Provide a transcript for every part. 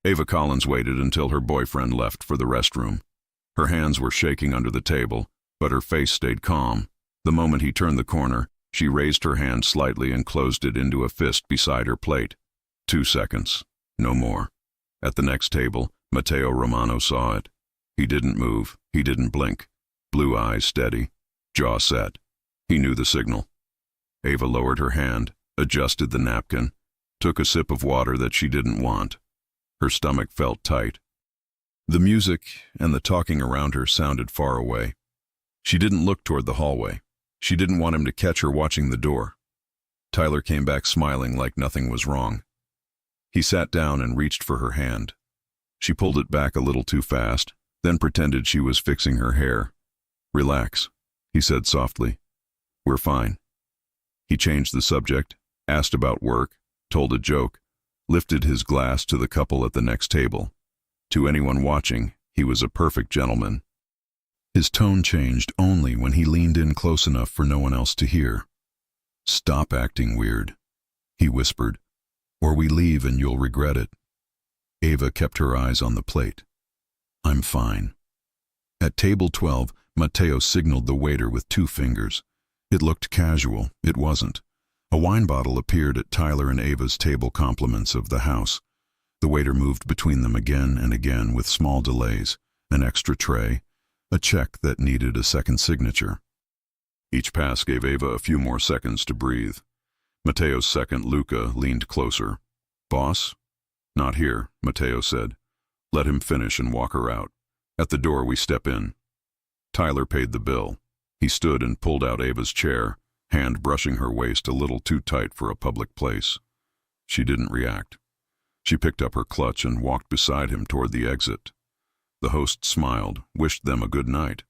Ava Collins waited until her boyfriend left for the restroom. Her hands were shaking under the table, but her face stayed calm. The moment he turned the corner, she raised her hand slightly and closed it into a fist beside her plate. 2 seconds. No more. At the next table, Matteo Romano saw it. He didn't move. He didn't blink. Blue eyes steady. Jaw set. He knew the signal. Ava lowered her hand, adjusted the napkin, took a sip of water that she didn't want. Her stomach felt tight. The music and the talking around her sounded far away. She didn't look toward the hallway. She didn't want him to catch her watching the door. Tyler came back smiling like nothing was wrong. He sat down and reached for her hand. She pulled it back a little too fast, then pretended she was fixing her hair. "Relax," he said softly. "We're fine." He changed the subject, asked about work, told a joke, lifted his glass to the couple at the next table. To anyone watching, he was a perfect gentleman. His tone changed only when he leaned in close enough for no one else to hear. "Stop acting weird," he whispered, "or we leave and you'll regret it." Ava kept her eyes on the plate. "I'm fine." At table 12, Matteo signaled the waiter with 2 fingers. It looked casual. It wasn't. A wine bottle appeared at Tyler and Ava's table, compliments of the house. The waiter moved between them again and again with small delays, an extra tray, a check that needed a second signature. Each pass gave Ava a few more seconds to breathe. Matteo's second, Luca, leaned closer. "Boss?" "Not here," Matteo said. "Let him finish and walk her out. At the door we step in." Tyler paid the bill. He stood and pulled out Ava's chair, hand brushing her waist a little too tight for a public place. She didn't react. She picked up her clutch and walked beside him toward the exit. The host smiled, wished them a good night.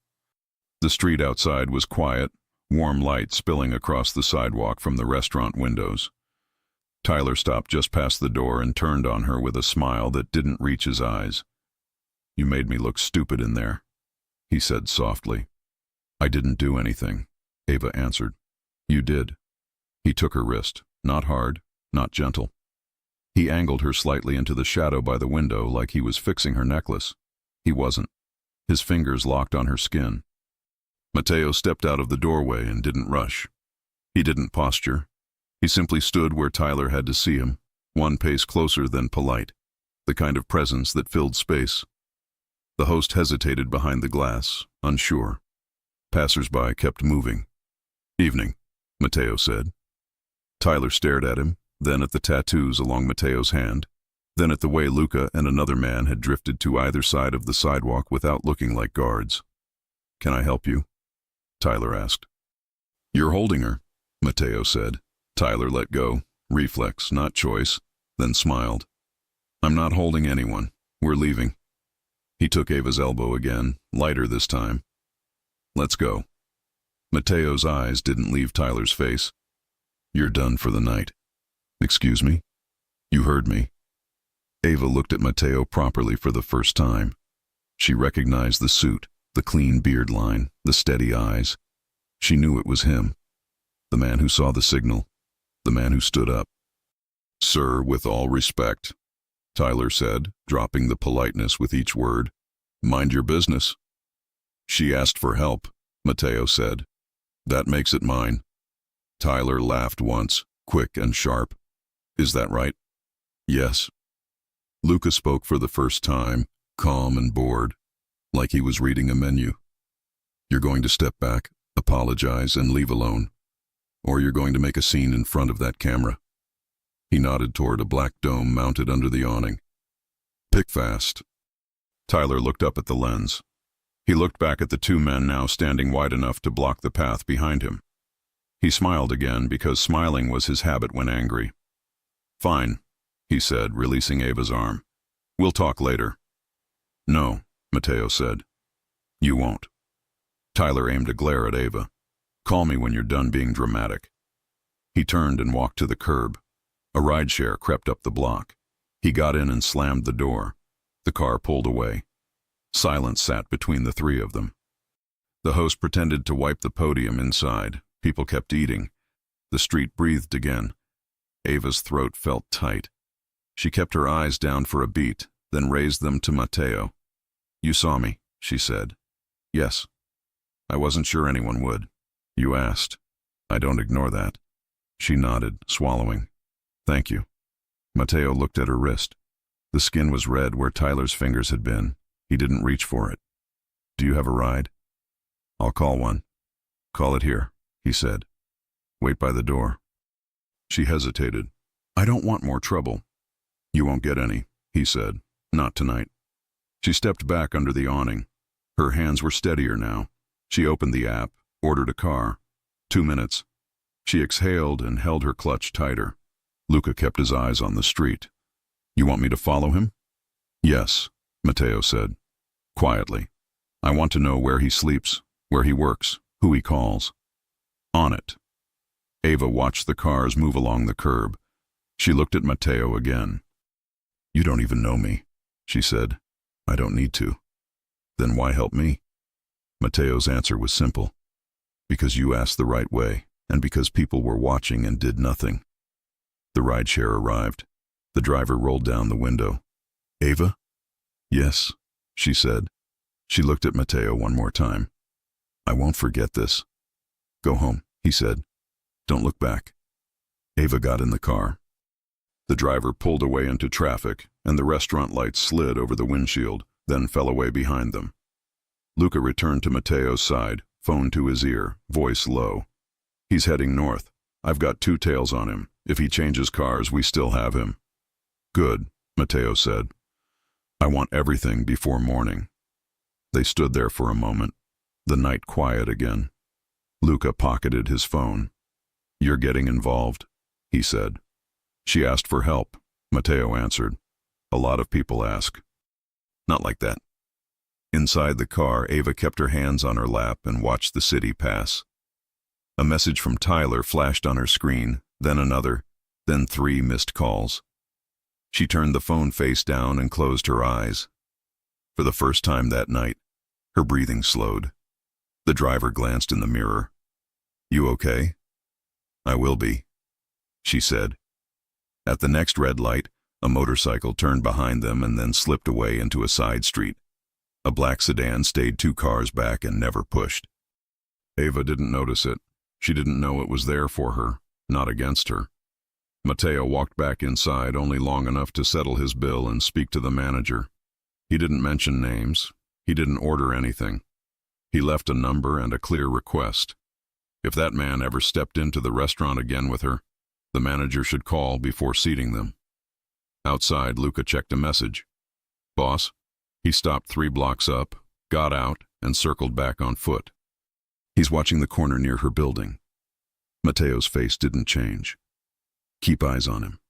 The street outside was quiet, warm light spilling across the sidewalk from the restaurant windows. Tyler stopped just past the door and turned on her with a smile that didn't reach his eyes. "You made me look stupid in there," he said softly. "I didn't do anything," Ava answered. "You did." He took her wrist, not hard, not gentle. He angled her slightly into the shadow by the window like he was fixing her necklace. He wasn't. His fingers locked on her skin. Matteo stepped out of the doorway and didn't rush. He didn't posture. He simply stood where Tyler had to see him, 1 pace closer than polite, the kind of presence that filled space. The host hesitated behind the glass, unsure. Passers-by kept moving. "Evening," Matteo said. Tyler stared at him, then at the tattoos along Matteo's hand, then at the way Luca and another man had drifted to either side of the sidewalk without looking like guards. "Can I help you?" Tyler asked. "You're holding her," Matteo said. Tyler let go, reflex, not choice, then smiled. "I'm not holding anyone. We're leaving." He took Ava's elbow again, lighter this time. "Let's go." Matteo's eyes didn't leave Tyler's face. "You're done for the night." "Excuse me?" "You heard me." Ava looked at Matteo properly for the first time. She recognized the suit, the clean beard line, the steady eyes. She knew it was him. The man who saw the signal. The man who stood up. "Sir, with all respect," Tyler said, dropping the politeness with each word. "Mind your business." "She asked for help," Matteo said. "That makes it mine." Tyler laughed once, quick and sharp. "Is that right?" "Yes." Luca spoke for the first time, calm and bored, like he was reading a menu. "You're going to step back, apologize, and leave alone. Or you're going to make a scene in front of that camera." He nodded toward a black dome mounted under the awning. "Pick fast." Tyler looked up at the lens. He looked back at the 2 men now standing wide enough to block the path behind him. He smiled again because smiling was his habit when angry. "Fine," he said, releasing Ava's arm. "We'll talk later." "No," Matteo said. "You won't." Tyler aimed a glare at Ava. "Call me when you're done being dramatic." He turned and walked to the curb. A rideshare crept up the block. He got in and slammed the door. The car pulled away. Silence sat between the 3 of them. The host pretended to wipe the podium inside. People kept eating. The street breathed again. Ava's throat felt tight. She kept her eyes down for a beat, then raised them to Matteo. "You saw me," she said. "Yes. I wasn't sure anyone would. You asked. I don't ignore that." She nodded, swallowing. "Thank you." Matteo looked at her wrist. The skin was red where Tyler's fingers had been. He didn't reach for it. "Do you have a ride?" "I'll call one." "Call it here," he said. "Wait by the door." She hesitated. "I don't want more trouble." "You won't get any," he said. "Not tonight." She stepped back under the awning. Her hands were steadier now. She opened the app, ordered a car. 2 minutes. She exhaled and held her clutch tighter. Luca kept his eyes on the street. "You want me to follow him?" "Yes," Matteo said, quietly. "I want to know where he sleeps, where he works, who he calls." "On it." Ava watched the cars move along the curb. She looked at Matteo again. "You don't even know me," she said. "I don't need to." "Then why help me?" Matteo's answer was simple. "Because you asked the right way, and because people were watching and did nothing." The rideshare arrived. The driver rolled down the window. "Ava?" "Yes," she said. She looked at Matteo one more time. "I won't forget this." "Go home," he said. "Don't look back." Ava got in the car. The driver pulled away into traffic, and the restaurant lights slid over the windshield, then fell away behind them. Luca returned to Matteo's side, phone to his ear, voice low. "He's heading north. I've got 2 tails on him. If he changes cars, we still have him." "Good," Matteo said. "I want everything before morning." They stood there for a moment, the night quiet again. Luca pocketed his phone. "You're getting involved," he said. "She asked for help," Matteo answered. "A lot of people ask." "Not like that." Inside the car, Ava kept her hands on her lap and watched the city pass. A message from Tyler flashed on her screen, then another, then 3 missed calls. She turned the phone face down and closed her eyes. For the first time that night, her breathing slowed. The driver glanced in the mirror. "You okay?" "I will be," she said. At the next red light, a motorcycle turned behind them and then slipped away into a side street. A black sedan stayed 2 cars back and never pushed. Ava didn't notice it. She didn't know it was there for her, not against her. Matteo walked back inside only long enough to settle his bill and speak to the manager. He didn't mention names. He didn't order anything. He left a number and a clear request. If that man ever stepped into the restaurant again with her, the manager should call before seating them. Outside, Luca checked a message. "Boss?" He stopped 3 blocks up, got out, and circled back on foot. "He's watching the corner near her building." Matteo's face didn't change. "Keep eyes on him.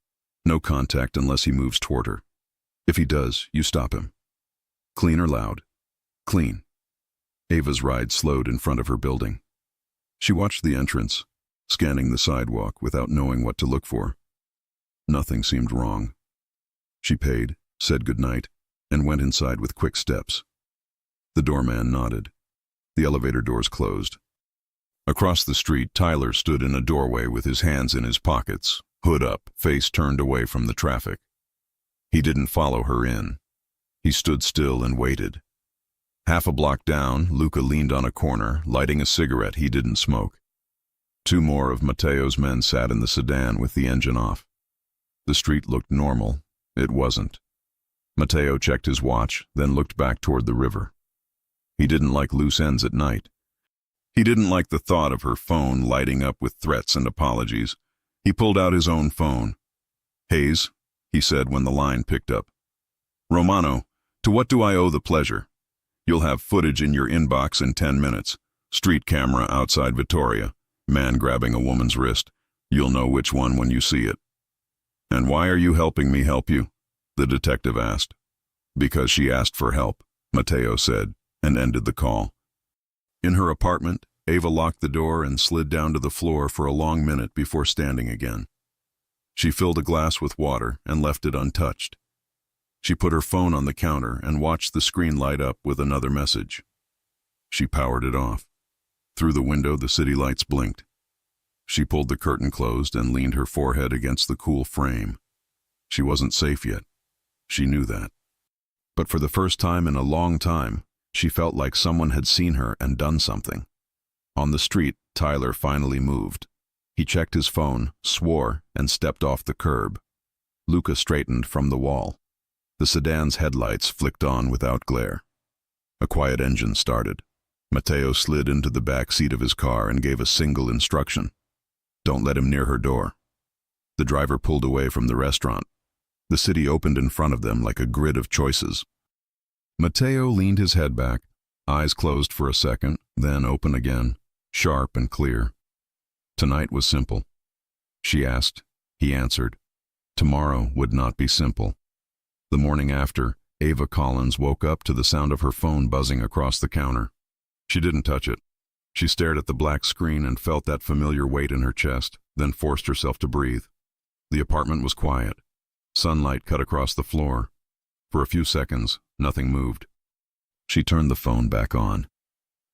No contact unless he moves toward her. If he does, you stop him." "Clean or loud?" "Clean." Ava's ride slowed in front of her building. She watched the entrance, scanning the sidewalk without knowing what to look for. Nothing seemed wrong. She paid, said goodnight, and went inside with quick steps. The doorman nodded. The elevator doors closed. Across the street, Tyler stood in a doorway with his hands in his pockets, hood up, face turned away from the traffic. He didn't follow her in. He stood still and waited. Half a block down, Luca leaned on a corner, lighting a cigarette he didn't smoke. 2 more of Matteo's men sat in the sedan with the engine off. The street looked normal. It wasn't. Matteo checked his watch, then looked back toward the river. He didn't like loose ends at night. He didn't like the thought of her phone lighting up with threats and apologies. He pulled out his own phone. "Hayes," he said when the line picked up. "Romano, to what do I owe the pleasure? You'll have footage in your inbox in 10 minutes. Street camera outside Vittoria. Man grabbing a woman's wrist. You'll know which one when you see it." "And why are you helping me help you?" the detective asked. "Because she asked for help," Matteo said, and ended the call. In her apartment, Ava locked the door and slid down to the floor for a long minute before standing again. She filled a glass with water and left it untouched. She put her phone on the counter and watched the screen light up with another message. She powered it off. Through the window, the city lights blinked. She pulled the curtain closed and leaned her forehead against the cool frame. She wasn't safe yet. She knew that. But for the first time in a long time, she felt like someone had seen her and done something. On the street, Tyler finally moved. He checked his phone, swore, and stepped off the curb. Luca straightened from the wall. The sedan's headlights flicked on without glare. A quiet engine started. Matteo slid into the back seat of his car and gave a single instruction. Don't let him near her door. The driver pulled away from the restaurant. The city opened in front of them like a grid of choices. Matteo leaned his head back, eyes closed for a second, then open again, sharp and clear. Tonight was simple. She asked. He answered. Tomorrow would not be simple. The morning after, Ava Collins woke up to the sound of her phone buzzing across the counter. She didn't touch it. She stared at the black screen and felt that familiar weight in her chest, then forced herself to breathe. The apartment was quiet. Sunlight cut across the floor. For a few seconds, nothing moved. She turned the phone back on.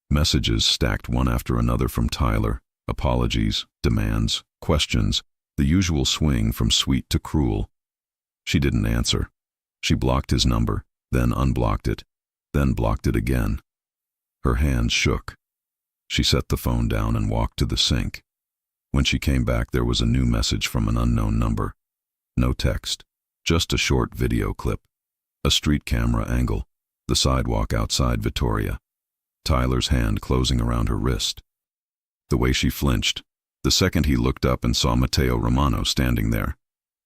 Messages stacked one after another from Tyler. Apologies, demands, questions, the usual swing from sweet to cruel. She didn't answer. She blocked his number, then unblocked it, then blocked it again. Her hands shook. She set the phone down and walked to the sink. When she came back, there was a new message from an unknown number. No text, just a short video clip. A street camera angle, the sidewalk outside Vittoria. Tyler's hand closing around her wrist. The way she flinched, the second he looked up and saw Matteo Romano standing there.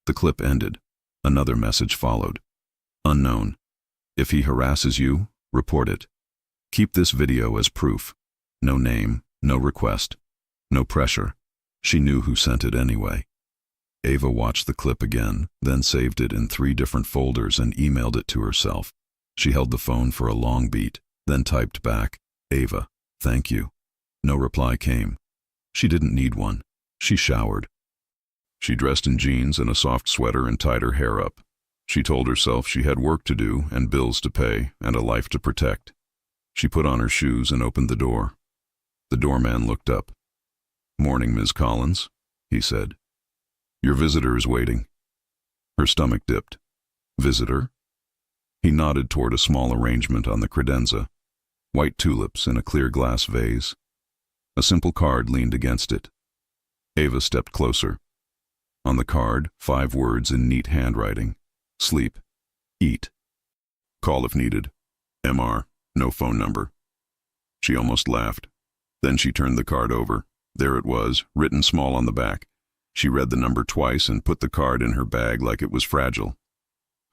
The clip ended. Another message followed. Unknown. If he harasses you, report it. Keep this video as proof. No name, no request, no pressure. She knew who sent it anyway. Ava watched the clip again, then saved it in 3 different folders and emailed it to herself. She held the phone for a long beat, then typed back, Ava, thank you. No reply came. She didn't need one. She showered. She dressed in jeans and a soft sweater and tied her hair up. She told herself she had work to do and bills to pay and a life to protect. She put on her shoes and opened the door. The doorman looked up. Morning, Ms. Collins, he said. Your visitor is waiting. Her stomach dipped. Visitor? He nodded toward a small arrangement on the credenza. White tulips in a clear glass vase. A simple card leaned against it. Ava stepped closer. On the card, 5 words in neat handwriting. Sleep. Eat. Call if needed. MR. No phone number. She almost laughed. Then she turned the card over. There it was, written small on the back. She read the number twice and put the card in her bag like it was fragile.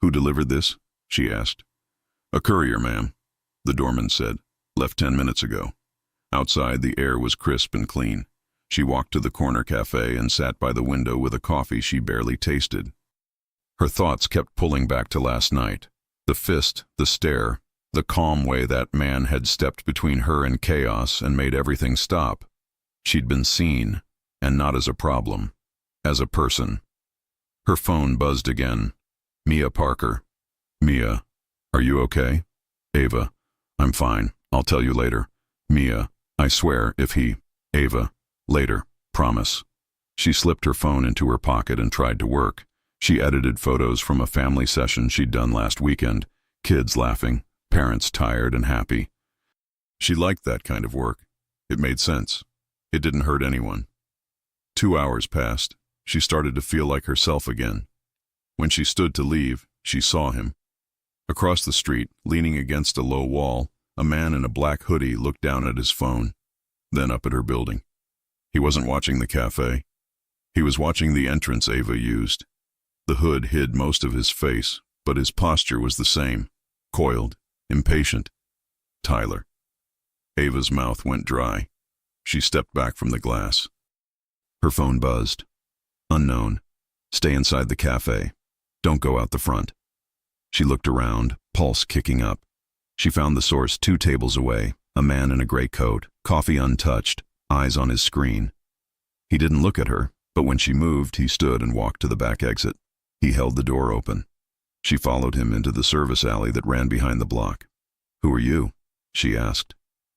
Who delivered this? She asked. A courier, ma'am, the doorman said. Left 10 minutes ago. Outside, the air was crisp and clean. She walked to the corner cafe and sat by the window with a coffee she barely tasted. Her thoughts kept pulling back to last night. The fist, the stare, the calm way that man had stepped between her and chaos and made everything stop. She'd been seen, and not as a problem, as a person. Her phone buzzed again. Mia Parker. Mia, are you okay? Ava, I'm fine. I'll tell you later. Mia, I swear, if he... Ava, later, promise. She slipped her phone into her pocket and tried to work. She edited photos from a family session she'd done last weekend. Kids laughing, parents tired and happy. She liked that kind of work. It made sense. It didn't hurt anyone. 2 hours passed. She started to feel like herself again. When she stood to leave, she saw him. Across the street, leaning against a low wall, a man in a black hoodie looked down at his phone, then up at her building. He wasn't watching the cafe. He was watching the entrance Ava used. The hood hid most of his face, but his posture was the same, coiled, impatient. Tyler. Ava's mouth went dry. She stepped back from the glass. Her phone buzzed. Unknown. Stay inside the cafe. Don't go out the front. She looked around, pulse kicking up. She found the source 2 tables away, a man in a gray coat, coffee untouched, eyes on his screen. He didn't look at her, but when she moved, he stood and walked to the back exit. He held the door open. She followed him into the service alley that ran behind the block. Who are you? She asked.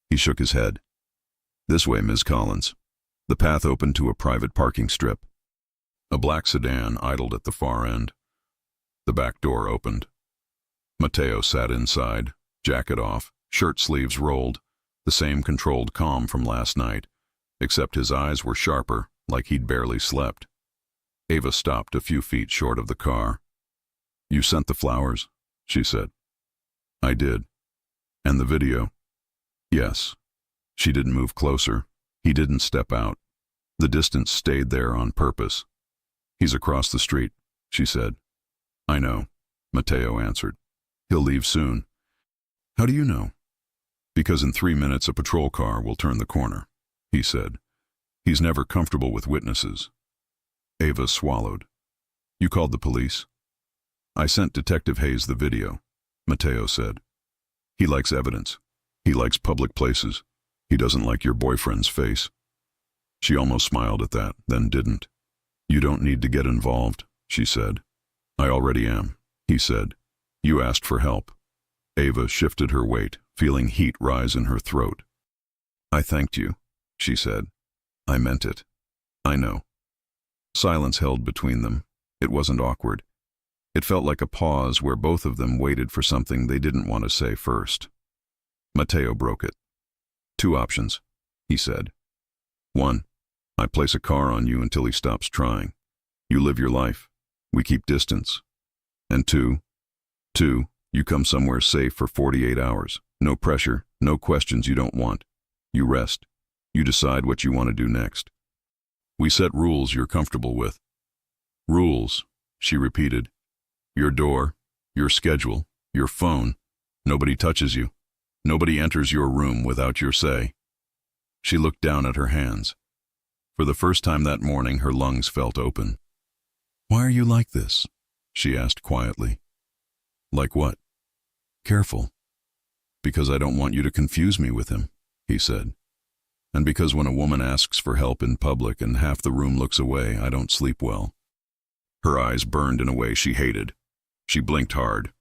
He shook his head. This way, Ms. Collins. The path opened to a private parking strip. A black sedan idled at the far end. The back door opened. Matteo sat inside, jacket off, shirt sleeves rolled, the same controlled calm from last night, except his eyes were sharper, like he'd barely slept. Ava stopped a few feet short of the car. "You sent the flowers?" she said. "I did." "And the video?" "Yes." She didn't move closer. He didn't step out. The distance stayed there on purpose. "He's across the street," she said. "I know," Matteo answered. "He'll leave soon." "How do you know?" "Because in 3 minutes a patrol car will turn the corner," he said. "He's never comfortable with witnesses." Ava swallowed. "You called the police?" "I sent Detective Hayes the video," Matteo said. "He likes evidence. He likes public places. He doesn't like your boyfriend's face." She almost smiled at that, then didn't. "You don't need to get involved," she said. "I already am," he said. "You asked for help." Ava shifted her weight, feeling heat rise in her throat. "I thanked you," she said. "I meant it. I know." Silence held between them. It wasn't awkward. It felt like a pause where both of them waited for something they didn't want to say first. Matteo broke it. "2 options," he said. 1, I place a car on you until he stops trying. You live your life. We keep distance. And 2, you come somewhere safe for 48 hours. No pressure, no questions you don't want. You rest. You decide what you want to do next. We set rules you're comfortable with." "Rules," she repeated. "Your door, your schedule, your phone. Nobody touches you. Nobody enters your room without your say." She looked down at her hands. For the first time that morning, her lungs felt open. "Why are you like this?" she asked quietly. "Like what?" "Careful." "Because I don't want you to confuse me with him," he said. "And because when a woman asks for help in public and half the room looks away, I don't sleep well." Her eyes burned in a way she hated. She blinked hard.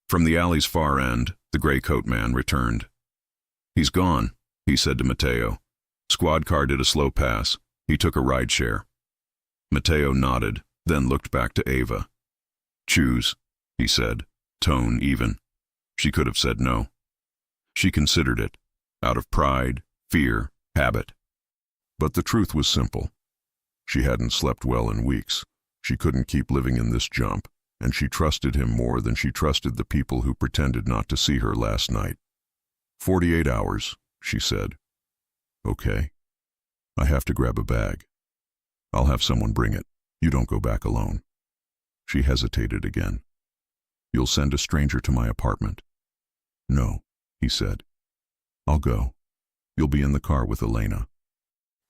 From the alley's far end, the gray coat man returned. "He's gone," he said to Matteo. "Squad car did a slow pass. He took a ride share." Matteo nodded, then looked back to Ava. "Choose," he said, tone even. She could have said no. She considered it, out of pride, fear, habit. But the truth was simple. She hadn't slept well in weeks. She couldn't keep living in this jump, and she trusted him more than she trusted the people who pretended not to see her last night. 48 hours, she said. "Okay. I have to grab a bag. I'll have someone bring it. You don't go back alone." She hesitated again. "You'll send a stranger to my apartment?" "No," he said. "I'll go. You'll be in the car with Elena."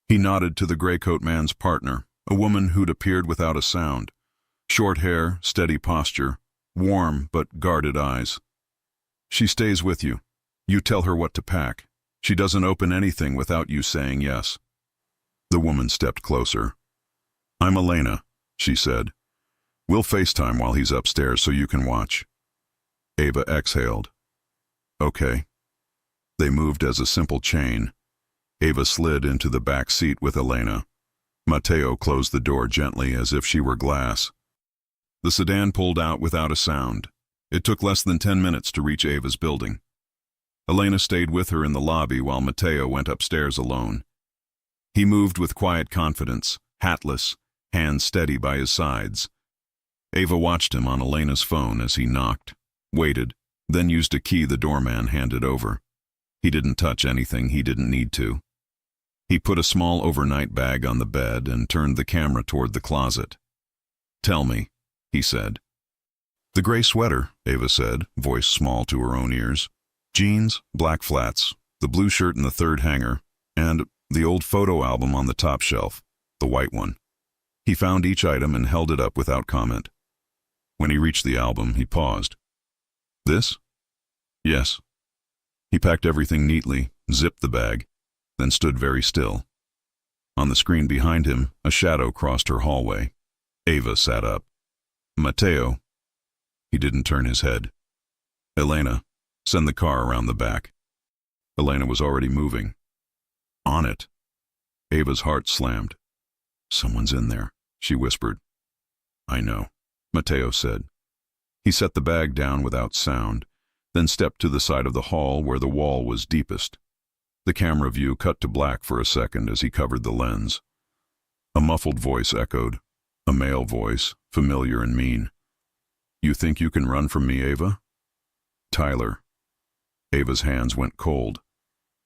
He nodded to the gray coat man's partner, a woman who'd appeared without a sound. Short hair, steady posture, warm but guarded eyes. "She stays with you. You tell her what to pack. She doesn't open anything without you saying yes." The woman stepped closer. "I'm Elena," she said. "We'll FaceTime while he's upstairs so you can watch." Ava exhaled. "Okay." They moved as a simple chain. Ava slid into the back seat with Elena. Matteo closed the door gently as if she were glass. The sedan pulled out without a sound. It took less than 10 minutes to reach Ava's building. Elena stayed with her in the lobby while Matteo went upstairs alone. He moved with quiet confidence, hatless, hands steady by his sides. Ava watched him on Elena's phone as he knocked, waited, then used a key the doorman handed over. He didn't touch anything he didn't need to. He put a small overnight bag on the bed and turned the camera toward the closet. "Tell me," he said. "The gray sweater," Ava said, voice small to her own ears. "Jeans, black flats, the blue shirt in the third hanger, and the old photo album on the top shelf, the white one." He found each item and held it up without comment. When he reached the album, he paused. "This?" "Yes." He packed everything neatly, zipped the bag, then stood very still. On the screen behind him, a shadow crossed her hallway. Ava sat up. "Matteo." He didn't turn his head. "Elena, send the car around the back." Elena was already moving. "On it." Ava's heart slammed. "Someone's in there," she whispered. "I know," Matteo said. He set the bag down without sound, then stepped to the side of the hall where the wall was deepest. The camera view cut to black for a second as he covered the lens. A muffled voice echoed, a male voice, familiar and mean. "You think you can run from me, Ava?" "Tyler." Ava's hands went cold.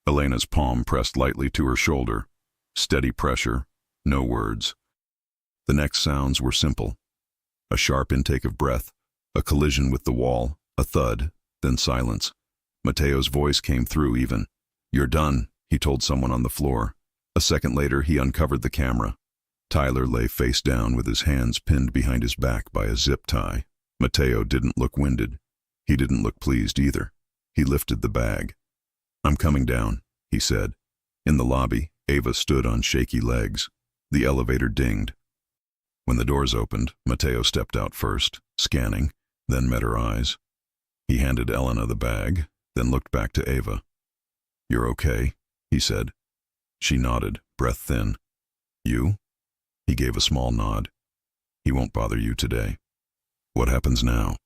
Elena's palm pressed lightly to her shoulder. Steady pressure, no words. The next sounds were simple. A sharp intake of breath, a collision with the wall, a thud, then silence. Mateo's voice came through even. "You're done," he told someone on the floor. A second later, he uncovered the camera. Tyler lay face down with his hands pinned behind his back by a zip tie. Mateo didn't look winded. He didn't look pleased either. He lifted the bag. "I'm coming down," he said. In the lobby, Ava stood on shaky legs. The elevator dinged. When the doors opened, Mateo stepped out first, scanning, then met her eyes. He handed Elena the bag, then looked back to Ava. "You're okay," he said. She nodded, breath thin. "You?" He gave a small nod. "He won't bother you today." "What happens now?"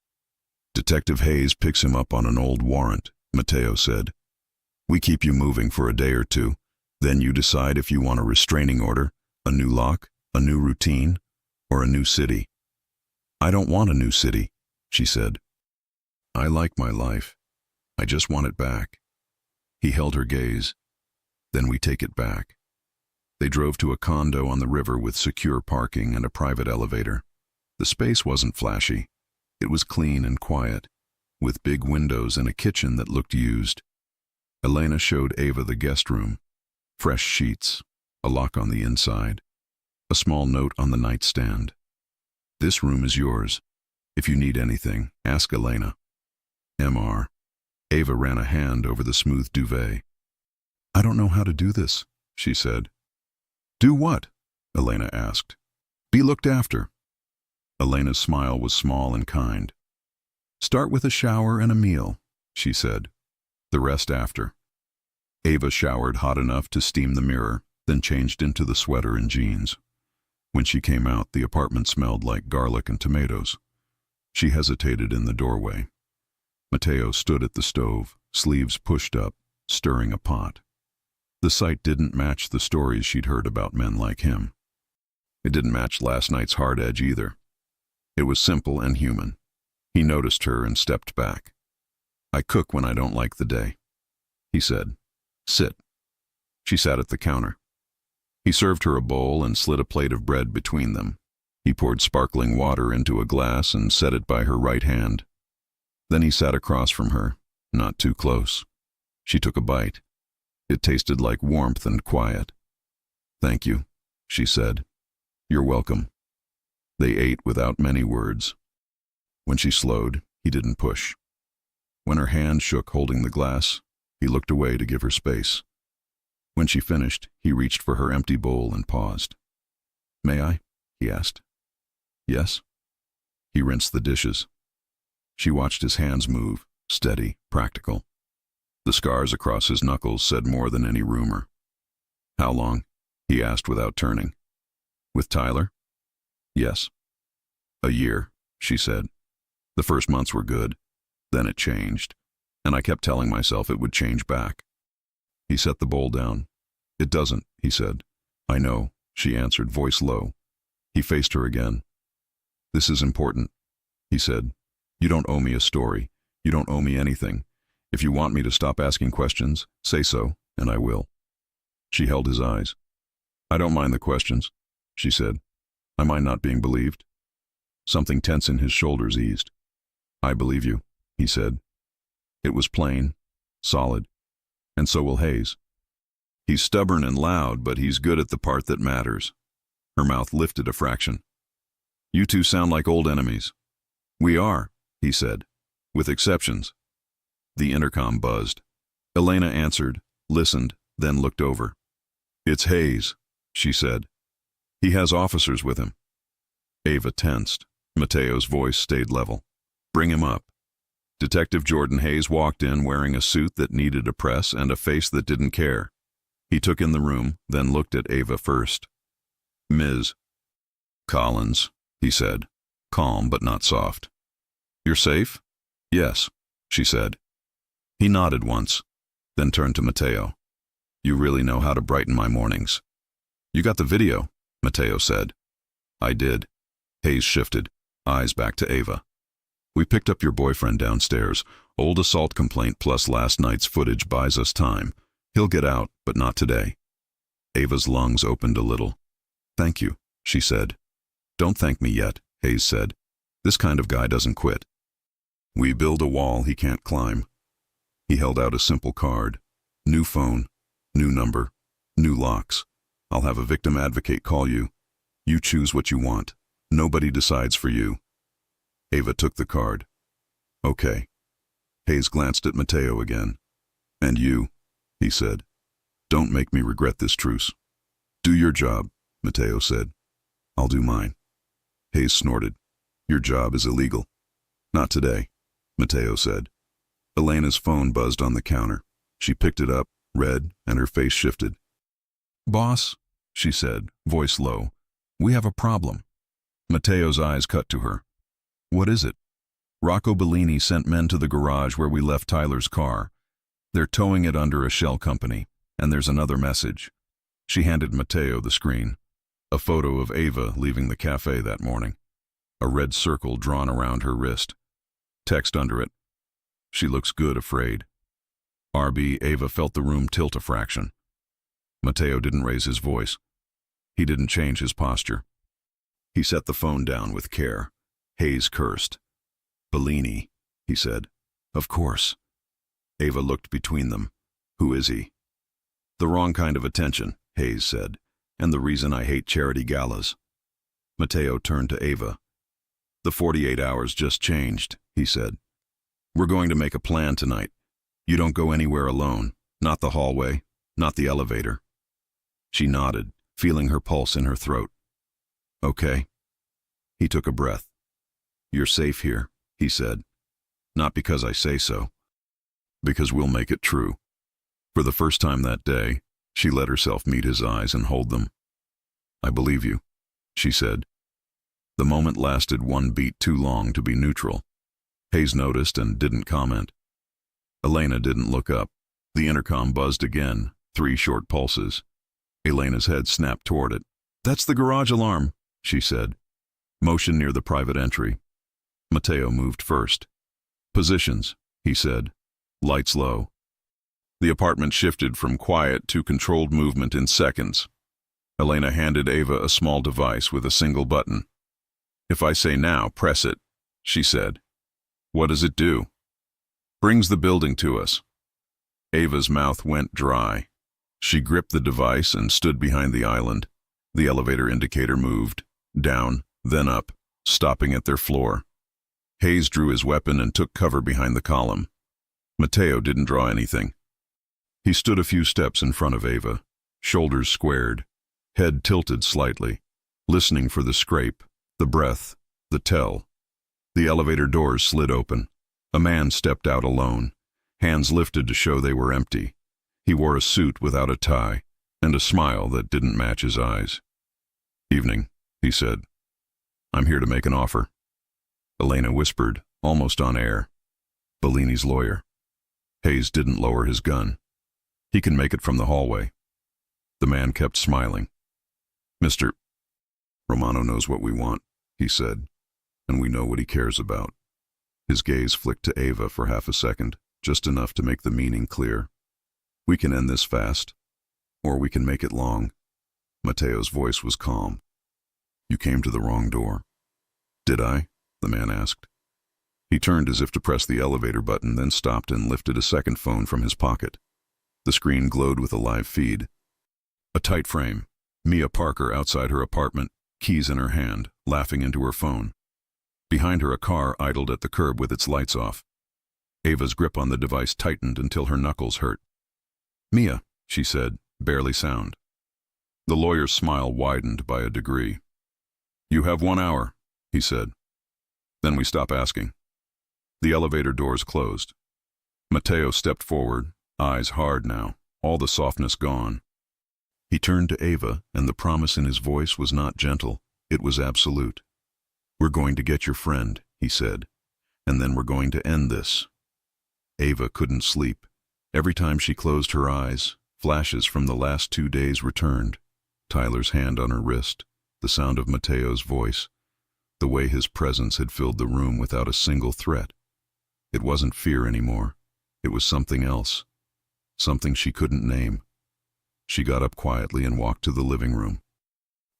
"Detective Hayes picks him up on an old warrant," Mateo said. "We keep you moving for a day or two. Then you decide if you want a restraining order, a new lock, a new routine, or a new city." "I don't want a new city," she said. "I like my life. I just want it back." He held her gaze. "Then we take it back." They drove to a condo on the river with secure parking and a private elevator. The space wasn't flashy. It was clean and quiet, with big windows and a kitchen that looked used. Elena showed Ava the guest room. Fresh sheets, a lock on the inside, a small note on the nightstand. "This room is yours. If you need anything, ask Elena." Mr. Ava ran a hand over the smooth duvet. "I don't know how to do this," she said. "Do what?" Elena asked. "Be looked after." Elena's smile was small and kind. "Start with a shower and a meal," she said. "The rest after." Ava showered hot enough to steam the mirror, then changed into the sweater and jeans. When she came out, the apartment smelled like garlic and tomatoes. She hesitated in the doorway. Mateo stood at the stove, sleeves pushed up, stirring a pot. The sight didn't match the stories she'd heard about men like him. It didn't match last night's hard edge either. It was simple and human. He noticed her and stepped back. "I cook when I don't like the day," he said. "Sit." She sat at the counter. He served her a bowl and slid a plate of bread between them. He poured sparkling water into a glass and set it by her right hand. Then he sat across from her, not too close. She took a bite. It tasted like warmth and quiet. "Thank you," she said. "You're welcome." They ate without many words. When she slowed, he didn't push. When her hand shook holding the glass, he looked away to give her space. When she finished, he reached for her empty bowl and paused. "May I?" he asked. "Yes." He rinsed the dishes. She watched his hands move, steady, practical. The scars across his knuckles said more than any rumor. "How long?" he asked without turning. "With Tyler?" "Yes." "A year," she said. "The first months were good. Then it changed, and I kept telling myself it would change back." He set the bowl down. "It doesn't," he said. "I know," she answered, voice low. He faced her again. "This is important," he said. "You don't owe me a story. You don't owe me anything. If you want me to stop asking questions, say so, and I will." She held his eyes. "I don't mind the questions," she said. "I mind not being believed." Something tense in his shoulders eased. "I believe you," he said. It was plain, solid, and so will Hayes. "He's stubborn and loud, but he's good at the part that matters." Her mouth lifted a fraction. "You two sound like old enemies." "We are," he said, "with exceptions." The intercom buzzed. Elena answered, listened, then looked over. "It's Hayes," she said. "He has officers with him." Ava tensed. Mateo's voice stayed level. "Bring him up." Detective Jordan Hayes walked in wearing a suit that needed a press and a face that didn't care. He took in the room, then looked at Ava first. "Ms. Collins," he said, calm but not soft. You're safe? Yes, she said. He nodded once, then turned to Matteo. You really know how to brighten my mornings. You got the video, Matteo said. I did. Hayes shifted, eyes back to Ava. We picked up your boyfriend downstairs. Old assault complaint plus last night's footage buys us time. He'll get out, but not today. Ava's lungs opened a little. Thank you, she said. Don't thank me yet, Hayes said. This kind of guy doesn't quit. We build a wall he can't climb. He held out a simple card. New phone, new number, new locks. I'll have a victim advocate call you. You choose what you want. Nobody decides for you. Ava took the card. Okay. Hayes glanced at Matteo again. And you, he said. Don't make me regret this truce. Do your job, Matteo said. I'll do mine. Hayes snorted. Your job is illegal. Not today, Matteo said. Elena's phone buzzed on the counter. She picked it up, read, and her face shifted. Boss, she said, voice low, we have a problem. Matteo's eyes cut to her. What is it? Rocco Bellini sent men to the garage where we left Tyler's car. They're towing it under a shell company, and there's another message. She handed Matteo the screen. A photo of Ava leaving the cafe that morning. A red circle drawn around her wrist. Text under it. She looks good afraid. RB, Ava felt the room tilt a fraction. Matteo didn't raise his voice. He didn't change his posture. He set the phone down with care. Hayes cursed. Bellini, he said. Of course. Ava looked between them. Who is he? The wrong kind of attention, Hayes said, and the reason I hate charity galas. Matteo turned to Ava. The 48 hours just changed, he said. We're going to make a plan tonight. You don't go anywhere alone, not the hallway, not the elevator. She nodded, feeling her pulse in her throat. Okay. He took a breath. You're safe here, he said. Not because I say so. Because we'll make it true. For the first time that day, she let herself meet his eyes and hold them. I believe you, she said. The moment lasted one beat too long to be neutral. Hayes noticed and didn't comment. Elena didn't look up. The intercom buzzed again, 3 short pulses. Elena's head snapped toward it. That's the garage alarm, she said. Motion near the private entry. Matteo moved first. Positions, he said. Lights low. The apartment shifted from quiet to controlled movement in seconds. Elena handed Ava a small device with a single button. If I say now, press it, she said. What does it do? Brings the building to us. Ava's mouth went dry. She gripped the device and stood behind the island. The elevator indicator moved, down, then up, stopping at their floor. Hayes drew his weapon and took cover behind the column. Matteo didn't draw anything. He stood a few steps in front of Ava, shoulders squared, head tilted slightly, listening for the scrape, the breath, the tell. The elevator doors slid open. A man stepped out alone, hands lifted to show they were empty. He wore a suit without a tie, and a smile that didn't match his eyes. Evening, he said. I'm here to make an offer. Elena whispered, almost on air. Bellini's lawyer. Hayes didn't lower his gun. He can make it from the hallway. The man kept smiling. Mr. Romano knows what we want, he said, and we know what he cares about. His gaze flicked to Ava for half a second, just enough to make the meaning clear. We can end this fast, or we can make it long. Matteo's voice was calm. You came to the wrong door. Did I? The man asked. He turned as if to press the elevator button, then stopped and lifted a second phone from his pocket. The screen glowed with a live feed. A tight frame. Mia Parker outside her apartment, keys in her hand, laughing into her phone. Behind her a car idled at the curb with its lights off. Ava's grip on the device tightened until her knuckles hurt. Mia, she said, barely sound. The lawyer's smile widened by a degree. You have 1 hour, he said. Then we stop asking. The elevator doors closed. Matteo stepped forward, eyes hard now, all the softness gone. He turned to Ava, and the promise in his voice was not gentle, it was absolute. We're going to get your friend, he said, and then we're going to end this." Ava couldn't sleep. Every time she closed her eyes, flashes from the last 2 days returned. Tyler's hand on her wrist, the sound of Mateo's voice, the way his presence had filled the room without a single threat. It wasn't fear anymore. It was something else. Something she couldn't name. She got up quietly and walked to the living room.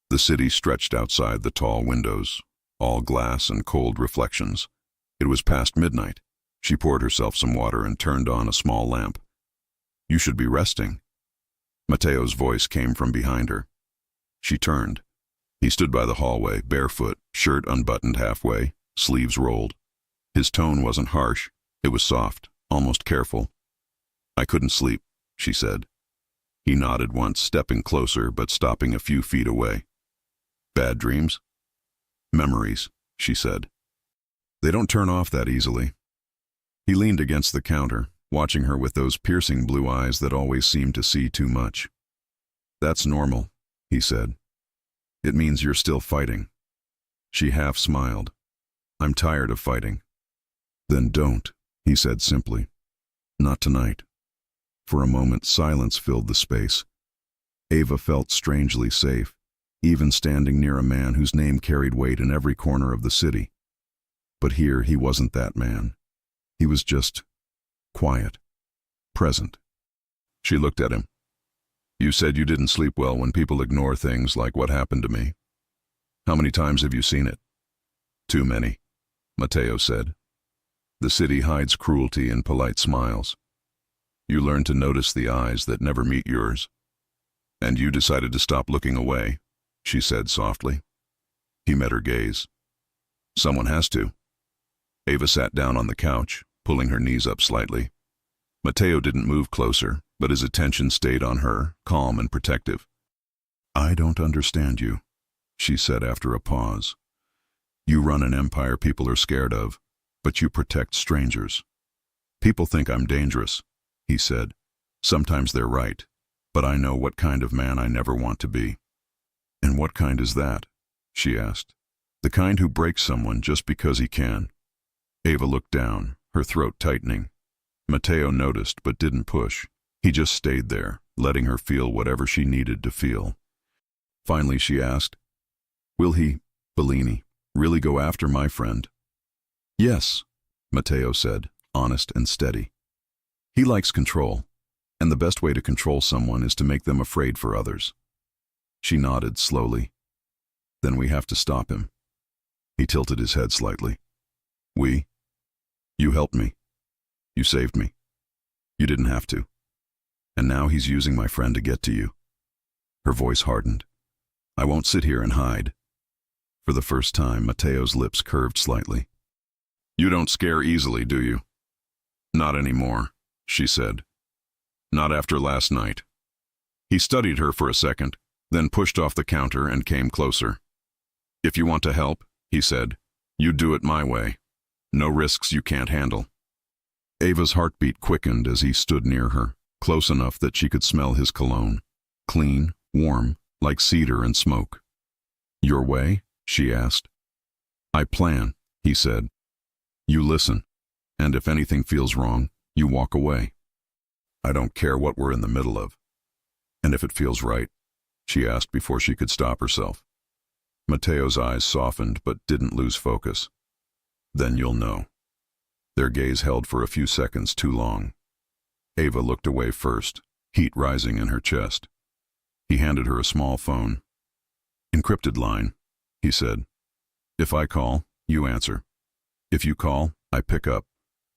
The city stretched outside the tall windows, all glass and cold reflections. It was past midnight. She poured herself some water and turned on a small lamp. "You should be resting." Mateo's voice came from behind her. She turned. He stood by the hallway, barefoot, shirt unbuttoned halfway, sleeves rolled. His tone wasn't harsh. It was soft, almost careful. "I couldn't sleep," she said. He nodded once, stepping closer but stopping a few feet away. "Bad dreams?" "Memories," she said. "They don't turn off that easily." He leaned against the counter, watching her with those piercing blue eyes that always seemed to see too much. "That's normal," he said. "It means you're still fighting." She half smiled. "I'm tired of fighting." "Then don't," he said simply. "Not tonight." For a moment, silence filled the space. Ava felt strangely safe, even standing near a man whose name carried weight in every corner of the city. But here he wasn't that man. He was just quiet, present. She looked at him. "You said you didn't sleep well when people ignore things like what happened to me. How many times have you seen it?" "Too many," Mateo said. "The city hides cruelty in polite smiles. You learn to notice the eyes that never meet yours. And you decided to stop looking away," she said softly. He met her gaze. "Someone has to." Ava sat down on the couch, pulling her knees up slightly. Mateo didn't move closer, but his attention stayed on her, calm and protective. "I don't understand you," she said after a pause. "You run an empire people are scared of, but you protect strangers." "People think I'm dangerous," he said. "Sometimes they're right, but I know what kind of man I never want to be." "And what kind is that?" she asked. "The kind who breaks someone just because he can." Ava looked down, her throat tightening. Mateo noticed but didn't push. He just stayed there, letting her feel whatever she needed to feel. Finally she asked, "Will he, Bellini, really go after my friend?" "Yes," Mateo said, honest and steady. "He likes control, and the best way to control someone is to make them afraid for others." She nodded slowly. "Then we have to stop him." He tilted his head slightly. "We? You helped me. You saved me. You didn't have to. And now he's using my friend to get to you." Her voice hardened. "I won't sit here and hide." For the first time, Mateo's lips curved slightly. "You don't scare easily, do you?" "Not anymore," she said. "Not after last night." He studied her for a second, then pushed off the counter and came closer. "If you want to help," he said, "you do it my way. No risks you can't handle." Ava's heartbeat quickened as he stood near her, close enough that she could smell his cologne. Clean, warm, like cedar and smoke. "Your way?" she asked. "I plan," he said. "You listen, and if anything feels wrong, you walk away. I don't care what we're in the middle of." "And if it feels right?" she asked before she could stop herself. Mateo's eyes softened but didn't lose focus. "Then you'll know." Their gaze held for a few seconds too long. Ava looked away first, heat rising in her chest. He handed her a small phone. "Encrypted line," he said. "If I call, you answer. If you call, I pick up.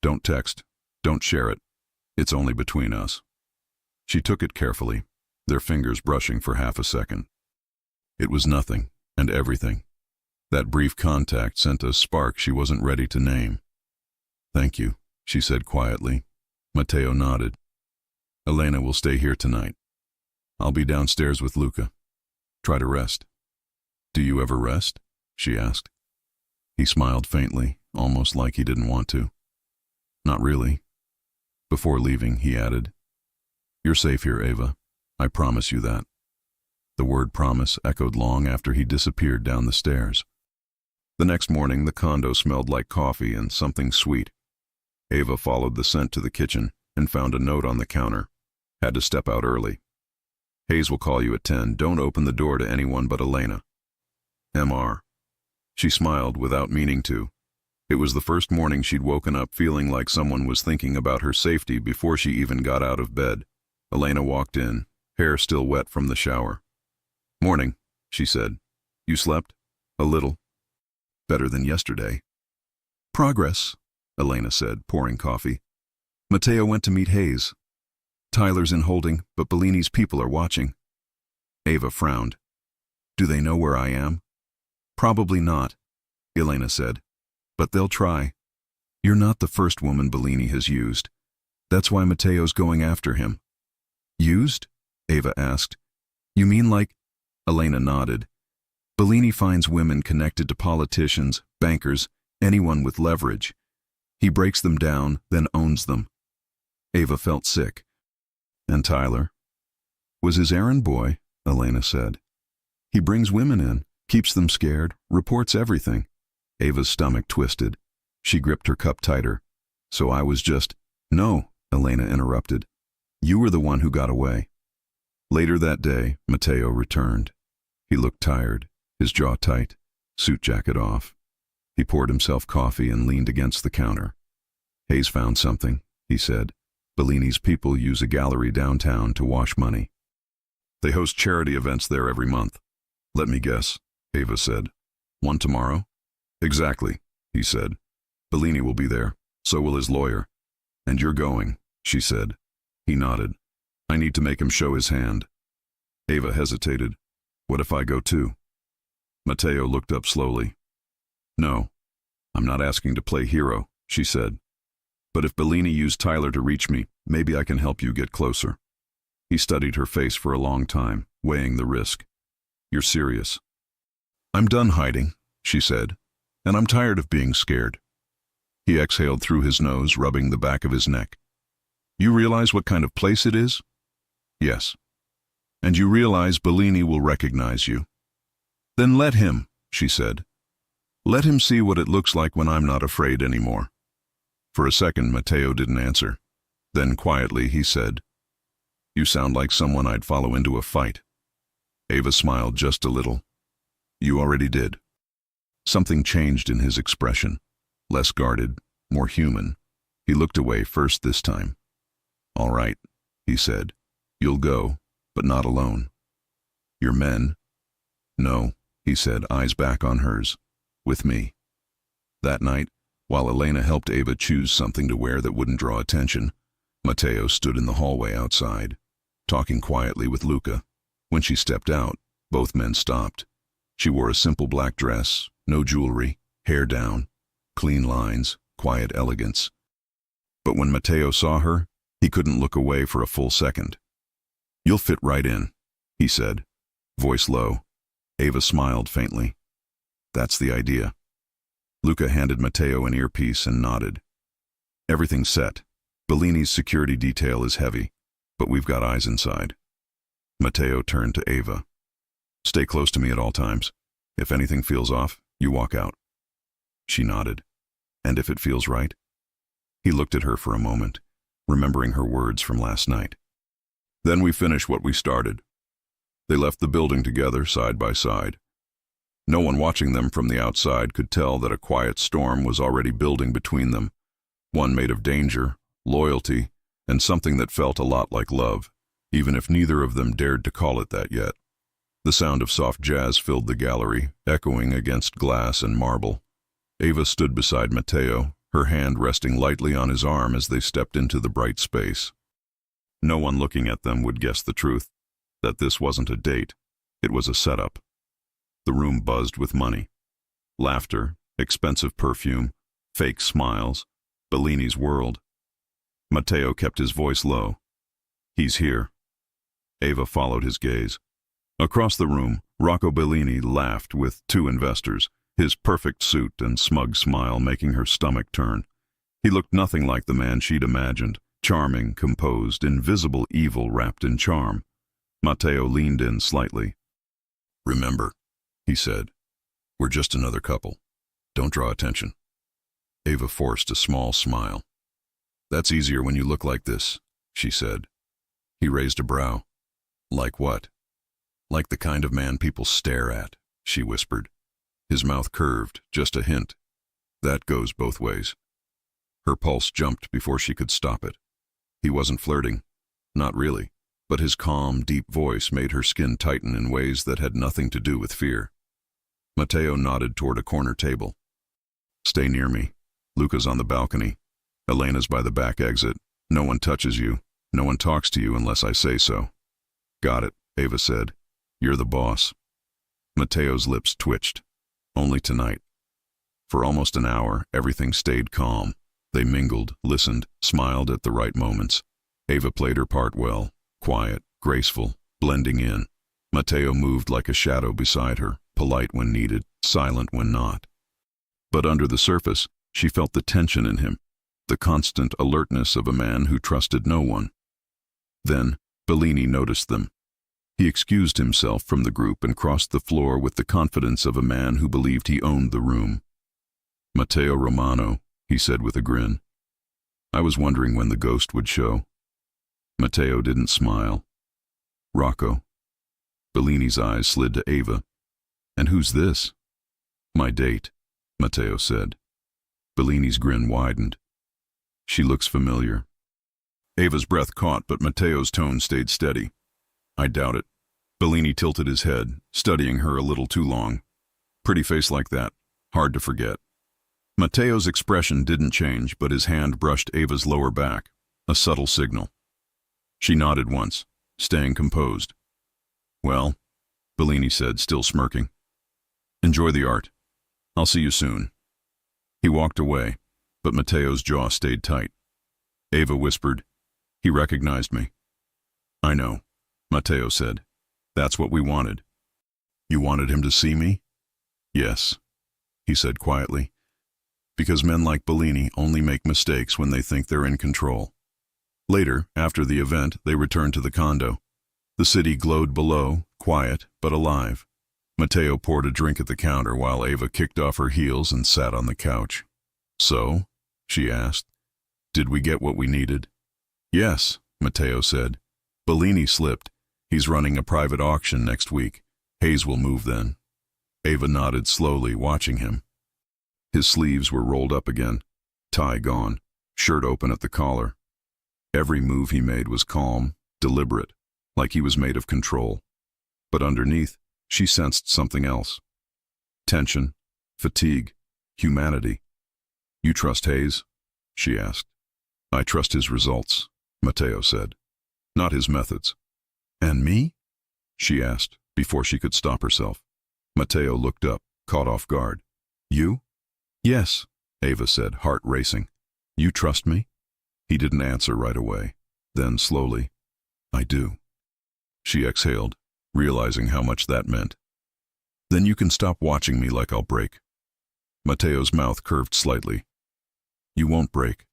Don't text. Don't share it. It's only between us." She took it carefully, their fingers brushing for half a second. It was nothing and everything. That brief contact sent a spark she wasn't ready to name. "Thank you," she said quietly. Mateo nodded. "Elena will stay here tonight. I'll be downstairs with Luca. Try to rest." "Do you ever rest?" she asked. He smiled faintly, almost like he didn't want to. "Not really." Before leaving, he added, "You're safe here, Ava. I promise you that." The word promise echoed long after he disappeared down the stairs. The next morning, the condo smelled like coffee and something sweet. Ava followed the scent to the kitchen and found a note on the counter. Had to step out early. Hayes will call you at 10. Don't open the door to anyone but Elena. M.R. She smiled without meaning to. It was the first morning she'd woken up feeling like someone was thinking about her safety before she even got out of bed. Elena walked in, hair still wet from the shower. Morning, she said. You slept? A little. Better than yesterday. Progress, Elena said, pouring coffee. Matteo went to meet Hayes. Tyler's in holding, but Bellini's people are watching. Ava frowned. Do they know where I am? Probably not, Elena said. But they'll try. You're not the first woman Bellini has used. That's why Matteo's going after him. Used? Ava asked. You mean like? Elena nodded. Bellini finds women connected to politicians, bankers, anyone with leverage. He breaks them down, then owns them. Ava felt sick. And Tyler? Was his errand boy, Elena said. He brings women in, keeps them scared, reports everything. Ava's stomach twisted. She gripped her cup tighter. So I was just... No, Elena interrupted. You were the one who got away. Later that day, Matteo returned. He looked tired, his jaw tight, suit jacket off. He poured himself coffee and leaned against the counter. Hayes found something, he said. Bellini's people use a gallery downtown to wash money. They host charity events there every month. Let me guess, Ava said. One tomorrow? Exactly, he said. Bellini will be there. So will his lawyer. And you're going, she said. He nodded. I need to make him show his hand. Ava hesitated. What if I go too? Matteo looked up slowly. No, I'm not asking to play hero, she said. But if Bellini used Tyler to reach me, maybe I can help you get closer. He studied her face for a long time, weighing the risk. You're serious. I'm done hiding, she said, and I'm tired of being scared. He exhaled through his nose, rubbing the back of his neck. You realize what kind of place it is? Yes. And you realize Bellini will recognize you. Then let him, she said. Let him see what it looks like when I'm not afraid anymore. For a second, Matteo didn't answer. Then quietly he said, You sound like someone I'd follow into a fight. Ava smiled just a little. You already did. Something changed in his expression. Less guarded, more human. He looked away first this time. All right, he said. You'll go, but not alone. Your men? No, he said, eyes back on hers. With me. That night, while Elena helped Ava choose something to wear that wouldn't draw attention, Matteo stood in the hallway outside, talking quietly with Luca. When she stepped out, both men stopped. She wore a simple black dress, no jewelry, hair down, clean lines, quiet elegance. But when Matteo saw her, he couldn't look away for a full second. You'll fit right in, he said, voice low. Ava smiled faintly. That's the idea. Luca handed Matteo an earpiece and nodded. Everything's set. Bellini's security detail is heavy, but we've got eyes inside. Matteo turned to Ava. Stay close to me at all times. If anything feels off, you walk out. She nodded. And if it feels right? He looked at her for a moment, remembering her words from last night. Then we finish what we started. They left the building together, side by side. No one watching them from the outside could tell that a quiet storm was already building between them, one made of danger, loyalty, and something that felt a lot like love, even if neither of them dared to call it that yet. The sound of soft jazz filled the gallery, echoing against glass and marble. Ava stood beside Matteo, her hand resting lightly on his arm as they stepped into the bright space. No one looking at them would guess the truth, that this wasn't a date, it was a setup. The room buzzed with money. Laughter, expensive perfume, fake smiles, Bellini's world. Matteo kept his voice low. He's here. Ava followed his gaze. Across the room, Rocco Bellini laughed with two investors, his perfect suit and smug smile making her stomach turn. He looked nothing like the man she'd imagined, charming, composed, invisible evil wrapped in charm. Matteo leaned in slightly. Remember, he said, we're just another couple. Don't draw attention. Ava forced a small smile. That's easier when you look like this, she said. He raised a brow. Like what? Like the kind of man people stare at, she whispered. His mouth curved, just a hint. That goes both ways. Her pulse jumped before she could stop it. He wasn't flirting. Not really. But his calm, deep voice made her skin tighten in ways that had nothing to do with fear. Matteo nodded toward a corner table. Stay near me. Luca's on the balcony. Elena's by the back exit. No one touches you. No one talks to you unless I say so. Got it, Ava said. You're the boss. Matteo's lips twitched. Only tonight. For almost an hour, everything stayed calm. They mingled, listened, smiled at the right moments. Ava played her part well, quiet, graceful, blending in. Matteo moved like a shadow beside her, polite when needed, silent when not. But under the surface, she felt the tension in him, the constant alertness of a man who trusted no one. Then, Bellini noticed them. He excused himself from the group and crossed the floor with the confidence of a man who believed he owned the room. Matteo Romano, he said with a grin. I was wondering when the ghost would show. Matteo didn't smile. Rocco. Bellini's eyes slid to Ava. And who's this? My date, Matteo said. Bellini's grin widened. She looks familiar. Ava's breath caught, but Matteo's tone stayed steady. I doubt it. Bellini tilted his head, studying her a little too long. Pretty face like that. Hard to forget. Matteo's expression didn't change, but his hand brushed Ava's lower back, a subtle signal. She nodded once, staying composed. Well, Bellini said, still smirking. Enjoy the art. I'll see you soon. He walked away, but Matteo's jaw stayed tight. Ava whispered, He recognized me. I know, Matteo said. That's what we wanted. You wanted him to see me? Yes, he said quietly. Because men like Bellini only make mistakes when they think they're in control. Later, after the event, they returned to the condo. The city glowed below, quiet but alive. Matteo poured a drink at the counter while Ava kicked off her heels and sat on the couch. So, she asked, did we get what we needed? Yes, Matteo said. Bellini slipped. He's running a private auction next week. Hayes will move then. Ava nodded slowly, watching him. His sleeves were rolled up again, tie gone, shirt open at the collar. Every move he made was calm, deliberate, like he was made of control. But underneath, she sensed something else. Tension, fatigue, humanity. You trust Hayes? She asked. I trust his results, Matteo said. Not his methods. And me? She asked, before she could stop herself. Matteo looked up, caught off guard. You? Yes, Ava said, heart racing. You trust me? He didn't answer right away. Then slowly, I do. She exhaled, realizing how much that meant. Then you can stop watching me like I'll break. Matteo's mouth curved slightly. You won't break.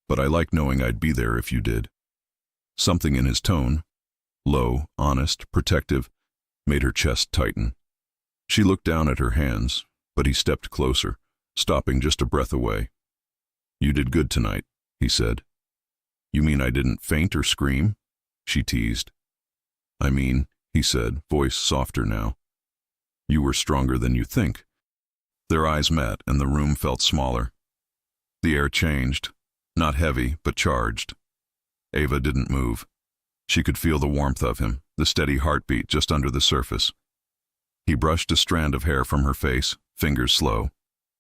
But I like knowing I'd be there if you did. Something in his tone, low, honest, protective, made her chest tighten. She looked down at her hands, but he stepped closer, stopping just a breath away. You did good tonight, he said. You mean I didn't faint or scream? She teased. I mean, he said, voice softer now. You were stronger than you think. Their eyes met and the room felt smaller. The air changed, not heavy, but charged. Ava didn't move. She could feel the warmth of him, the steady heartbeat just under the surface. He brushed a strand of hair from her face, fingers slow,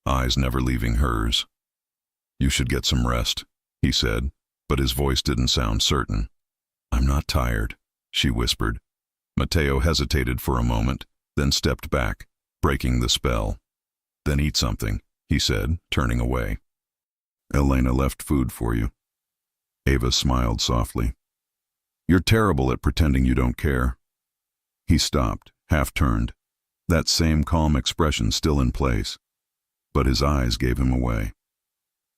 eyes never leaving hers. You should get some rest, he said, but his voice didn't sound certain. I'm not tired, she whispered. Matteo hesitated for a moment, then stepped back, breaking the spell. Then eat something, he said, turning away. Elena left food for you. Ava smiled softly. You're terrible at pretending you don't care. He stopped, half-turned, that same calm expression still in place, but his eyes gave him away.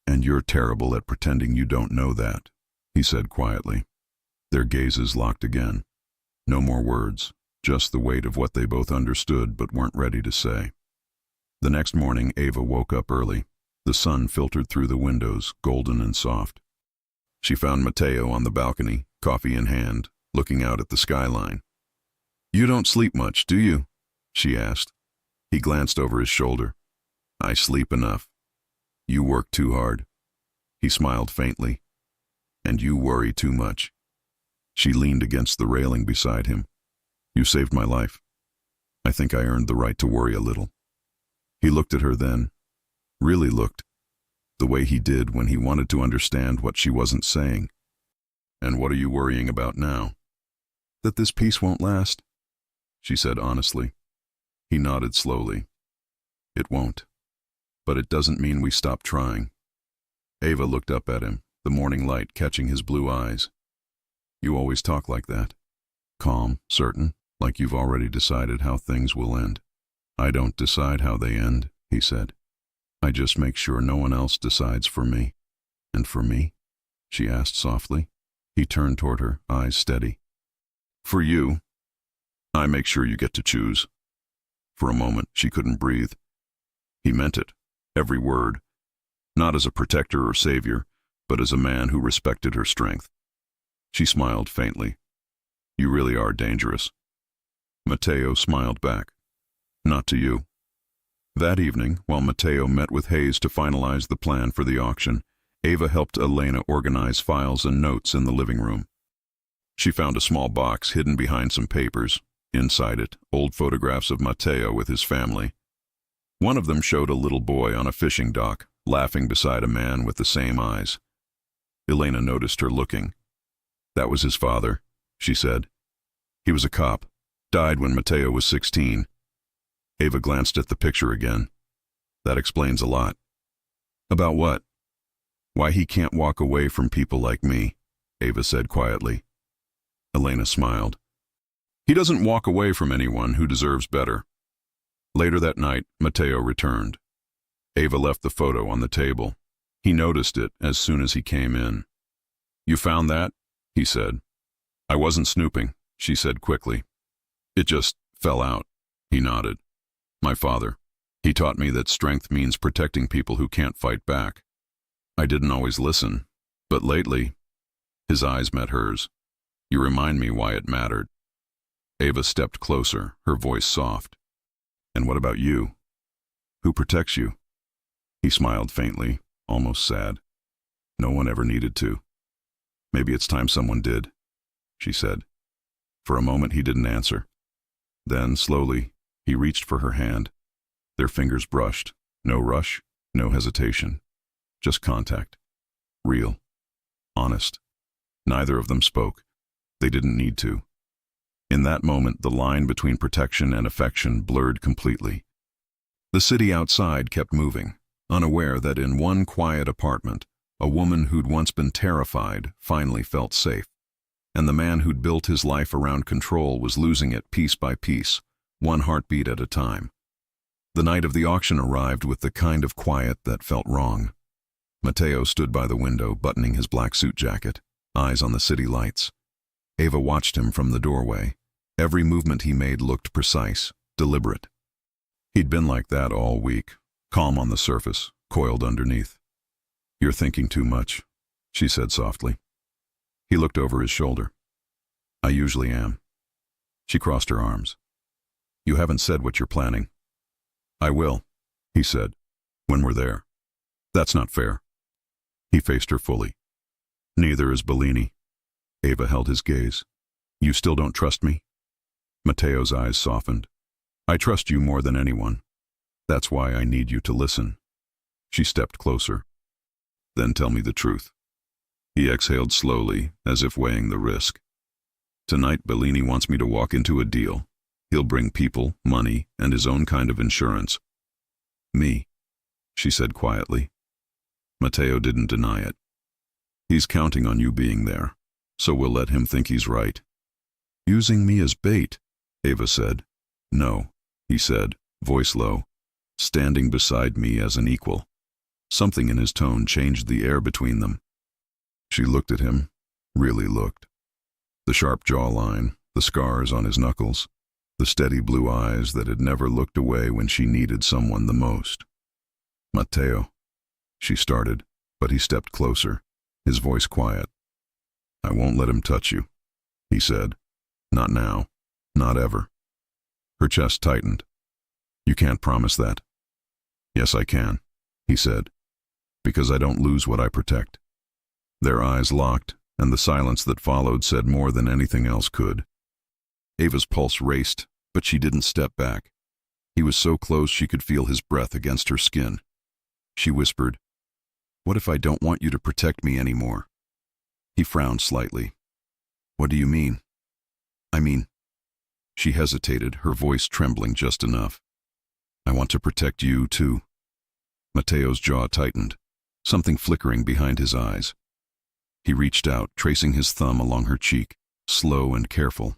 And you're terrible at pretending you don't know that, he said quietly. Their gazes locked again. No more words, just the weight of what they both understood but weren't ready to say. The next morning, Ava woke up early. The sun filtered through the windows, golden and soft. She found Matteo on the balcony, coffee in hand, looking out at the skyline. "You don't sleep much, do you?" she asked. He glanced over his shoulder. "I sleep enough. You work too hard." He smiled faintly. "And you worry too much." She leaned against the railing beside him. "You saved my life. I think I earned the right to worry a little." He looked at her then, really looked, the way he did when he wanted to understand what she wasn't saying. "And what are you worrying about now?" "That this peace won't last," she said honestly. He nodded slowly. "It won't. But it doesn't mean we stop trying." Ava looked up at him, the morning light catching his blue eyes. "You always talk like that. Calm, certain, like you've already decided how things will end." "I don't decide how they end," he said. "I just make sure no one else decides for me." "And for me?" she asked softly. He turned toward her, eyes steady. "For you, I make sure you get to choose." For a moment, she couldn't breathe. He meant it, every word, not as a protector or savior, but as a man who respected her strength. She smiled faintly. "You really are dangerous." Matteo smiled back. "Not to you." That evening, while Matteo met with Hayes to finalize the plan for the auction, Ava helped Elena organize files and notes in the living room. She found a small box hidden behind some papers. Inside it, old photographs of Matteo with his family. One of them showed a little boy on a fishing dock, laughing beside a man with the same eyes. Elena noticed her looking. "That was his father," she said. "He was a cop. Died when Matteo was 16. Ava glanced at the picture again. "That explains a lot." "About what?" "Why he can't walk away from people like me," Ava said quietly. Elena smiled. "He doesn't walk away from anyone who deserves better." Later that night, Matteo returned. Ava left the photo on the table. He noticed it as soon as he came in. "You found that?" he said. "I wasn't snooping," she said quickly. "It just fell out." He nodded. "My father. He taught me that strength means protecting people who can't fight back. I didn't always listen, but lately..." His eyes met hers. "You remind me why it mattered." Ava stepped closer, her voice soft. "And what about you? Who protects you?" He smiled faintly, almost sad. "No one ever needed to." "Maybe it's time someone did," she said. For a moment he didn't answer. Then, slowly, he reached for her hand. Their fingers brushed. No rush, no hesitation. Just contact. Real. Honest. Neither of them spoke. They didn't need to. In that moment, the line between protection and affection blurred completely. The city outside kept moving, unaware that in one quiet apartment, a woman who'd once been terrified finally felt safe. And the man who'd built his life around control was losing it piece by piece, one heartbeat at a time. The night of the auction arrived with the kind of quiet that felt wrong. Matteo stood by the window, buttoning his black suit jacket, eyes on the city lights. Ava watched him from the doorway. Every movement he made looked precise, deliberate. He'd been like that all week, calm on the surface, coiled underneath. "You're thinking too much," she said softly. He looked over his shoulder. "I usually am." She crossed her arms. "You haven't said what you're planning." "I will," he said, "when we're there." "That's not fair." He faced her fully. "Neither is Bellini." Ava held his gaze. "You still don't trust me?" Matteo's eyes softened. "I trust you more than anyone. That's why I need you to listen." She stepped closer. "Then tell me the truth." He exhaled slowly, as if weighing the risk. "Tonight Bellini wants me to walk into a deal. He'll bring people, money, and his own kind of insurance." "Me," she said quietly. Matteo didn't deny it. "He's counting on you being there, so we'll let him think he's right." "Using me as bait," Ava said. "No," he said, voice low, "standing beside me as an equal." Something in his tone changed the air between them. She looked at him, really looked. The sharp jawline, the scars on his knuckles. the steady blue eyes that had never looked away when she needed someone the most. "Matteo," she started, but he stepped closer, his voice quiet. "I won't let him touch you," he said. "Not now. Not ever." Her chest tightened. "You can't promise that." "Yes, I can," he said, "because I don't lose what I protect." Their eyes locked, and the silence that followed said more than anything else could. Ava's pulse raced, but she didn't step back. He was so close she could feel his breath against her skin. She whispered, "What if I don't want you to protect me anymore?" He frowned slightly. "What do you mean?" "I mean..." She hesitated, her voice trembling just enough. "I want to protect you, too." Matteo's jaw tightened, something flickering behind his eyes. He reached out, tracing his thumb along her cheek, slow and careful.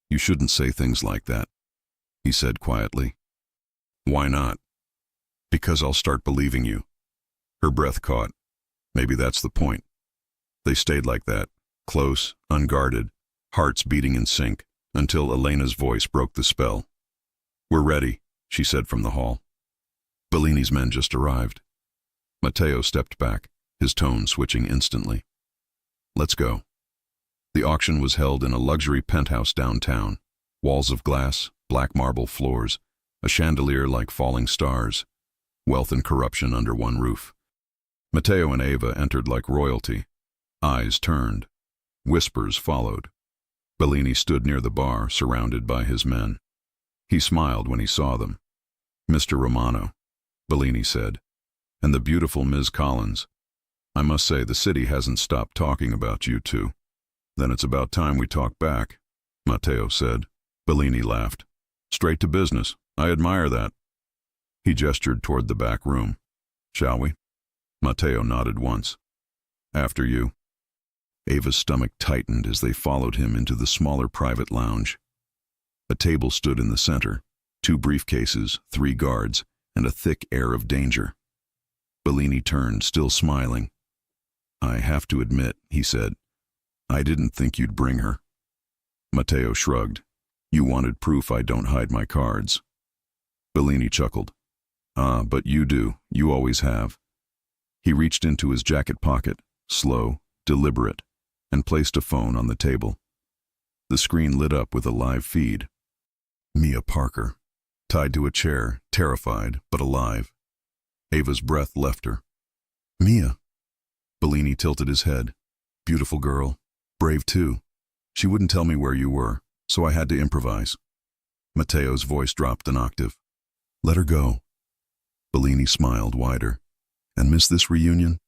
"You shouldn't say things like that," he said quietly. "Why not?" "Because I'll start believing you." Her breath caught. Maybe that's the point. They stayed like that, close, unguarded, hearts beating in sync, until Elena's voice broke the spell. "We're ready," she said from the hall. Bellini's men just arrived. Matteo stepped back, his tone switching instantly. "Let's go." The auction was held in a luxury penthouse downtown. Walls of glass, black marble floors, a chandelier like falling stars. Wealth and corruption under one roof. Matteo and Ava entered like royalty. Eyes turned. Whispers followed. Bellini stood near the bar, surrounded by his men. He smiled when he saw them. "Mr. Romano," Bellini said, "and the beautiful Ms. Collins. I must say the city hasn't stopped talking about you two." "Then it's about time we talk back," Matteo said. Bellini laughed. "Straight to business. I admire that." He gestured toward the back room. "Shall we?" Matteo nodded once. "After you." Ava's stomach tightened as they followed him into the smaller private lounge. A table stood in the center, 2 briefcases, 3 guards, and a thick air of danger. Bellini turned, still smiling. "I have to admit," he said, "I didn't think you'd bring her." Matteo shrugged. "You wanted proof I don't hide my cards." Bellini chuckled. "Ah, but you do. You always have." He reached into his jacket pocket, slow, deliberate, and placed a phone on the table. The screen lit up with a live feed. Mia Parker, tied to a chair, terrified but alive. Ava's breath left her. "Mia." Bellini tilted his head. "Beautiful girl. Brave too. She wouldn't tell me where you were, so I had to improvise." Matteo's voice dropped an octave. "Let her go." Bellini smiled wider. "And miss this reunion?"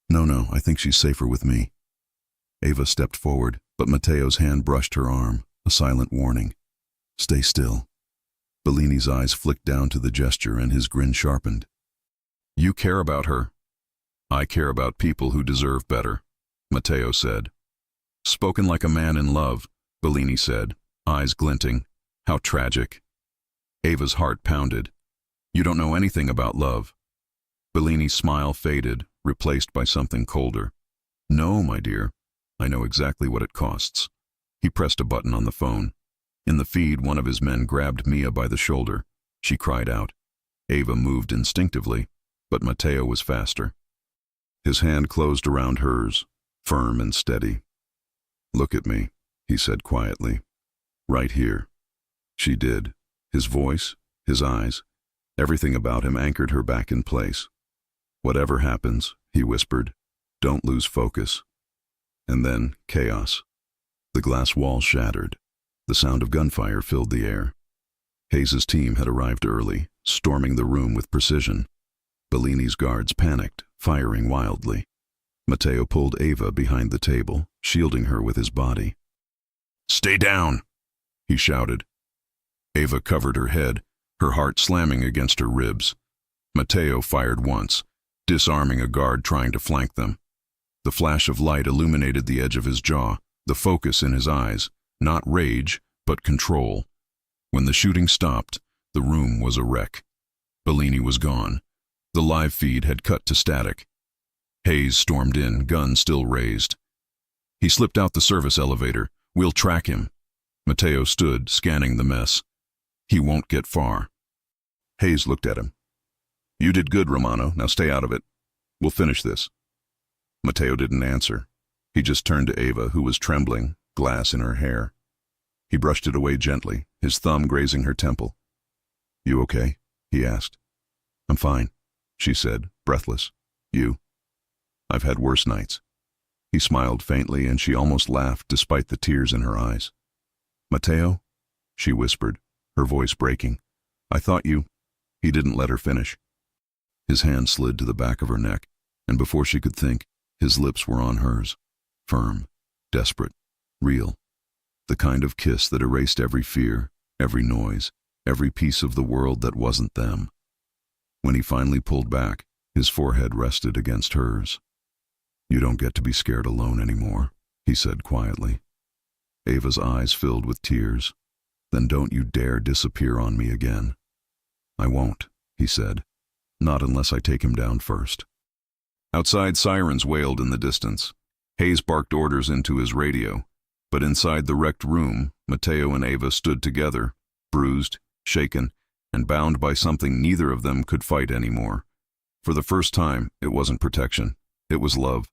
No, I think she's safer with me." Ava stepped forward, but Matteo's hand brushed her arm, a silent warning. "Stay still." Bellini's eyes flicked down to the gesture and his grin sharpened. "You care about her." "I care about people who deserve better," Matteo said. "Spoken like a man in love," Bellini said, eyes glinting. "How tragic." Ava's heart pounded. "You don't know anything about love." Bellini's smile faded, replaced by something colder. "No, my dear. I know exactly what it costs." He pressed a button on the phone. In the feed, one of his men grabbed Mia by the shoulder. She cried out. Ava moved instinctively, but Matteo was faster. His hand closed around hers, firm and steady. "Look at me," he said quietly. "Right here." She did. His voice, his eyes, everything about him anchored her back in place. "Whatever happens," he whispered, "don't lose focus." And then chaos. The glass wall shattered. The sound of gunfire filled the air. Hayes's team had arrived early, storming the room with precision. Bellini's guards panicked, firing wildly. Matteo pulled Ava behind the table, shielding her with his body. "Stay down!" he shouted. Ava covered her head, her heart slamming against her ribs. Matteo fired once, disarming a guard trying to flank them. The flash of light illuminated the edge of his jaw, the focus in his eyes, not rage, but control. When the shooting stopped, the room was a wreck. Bellini was gone. The live feed had cut to static. Hayes stormed in, gun still raised. "He slipped out the service elevator. We'll track him." Mateo stood, scanning the mess. He won't get far. Hayes looked at him. You did good, Romano. Now stay out of it. We'll finish this. Mateo didn't answer. He just turned to Ava, who was trembling, glass in her hair. He brushed it away gently, his thumb grazing her temple. You okay? He asked. I'm fine, she said, breathless. You? I've had worse nights. He smiled faintly, and she almost laughed despite the tears in her eyes. Mateo? She whispered, her voice breaking. I thought you... He didn't let her finish. His hand slid to the back of her neck, and before she could think, his lips were on hers. Firm, desperate, real. The kind of kiss that erased every fear, every noise, every piece of the world that wasn't them. When he finally pulled back, his forehead rested against hers. You don't get to be scared alone anymore, he said quietly. Ava's eyes filled with tears. Then don't you dare disappear on me again. I won't, he said. Not unless I take him down first. Outside, sirens wailed in the distance. Hayes barked orders into his radio. But inside the wrecked room, Mateo and Ava stood together, bruised, shaken, and bound by something neither of them could fight anymore. For the first time, it wasn't protection. It was love.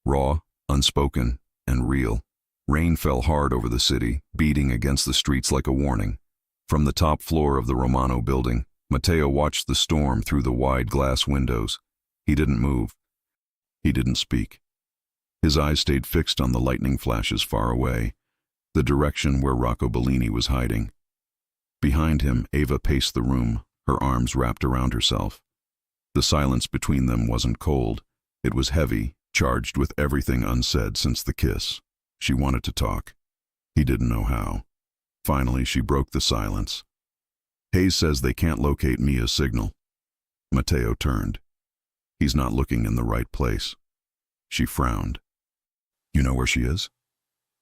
Raw, unspoken, and real. Rain fell hard over the city, beating against the streets like a warning. From the top floor of the Romano building, Mateo watched the storm through the wide glass windows. He didn't move. He didn't speak. His eyes stayed fixed on the lightning flashes far away, the direction where Rocco Bellini was hiding. Behind him, Ava paced the room, her arms wrapped around herself. The silence between them wasn't cold. It was heavy, charged with everything unsaid since the kiss. She wanted to talk. He didn't know how. Finally, she broke the silence. Hayes says they can't locate Mia's signal. Mateo turned. He's not looking in the right place. She frowned. You know where she is?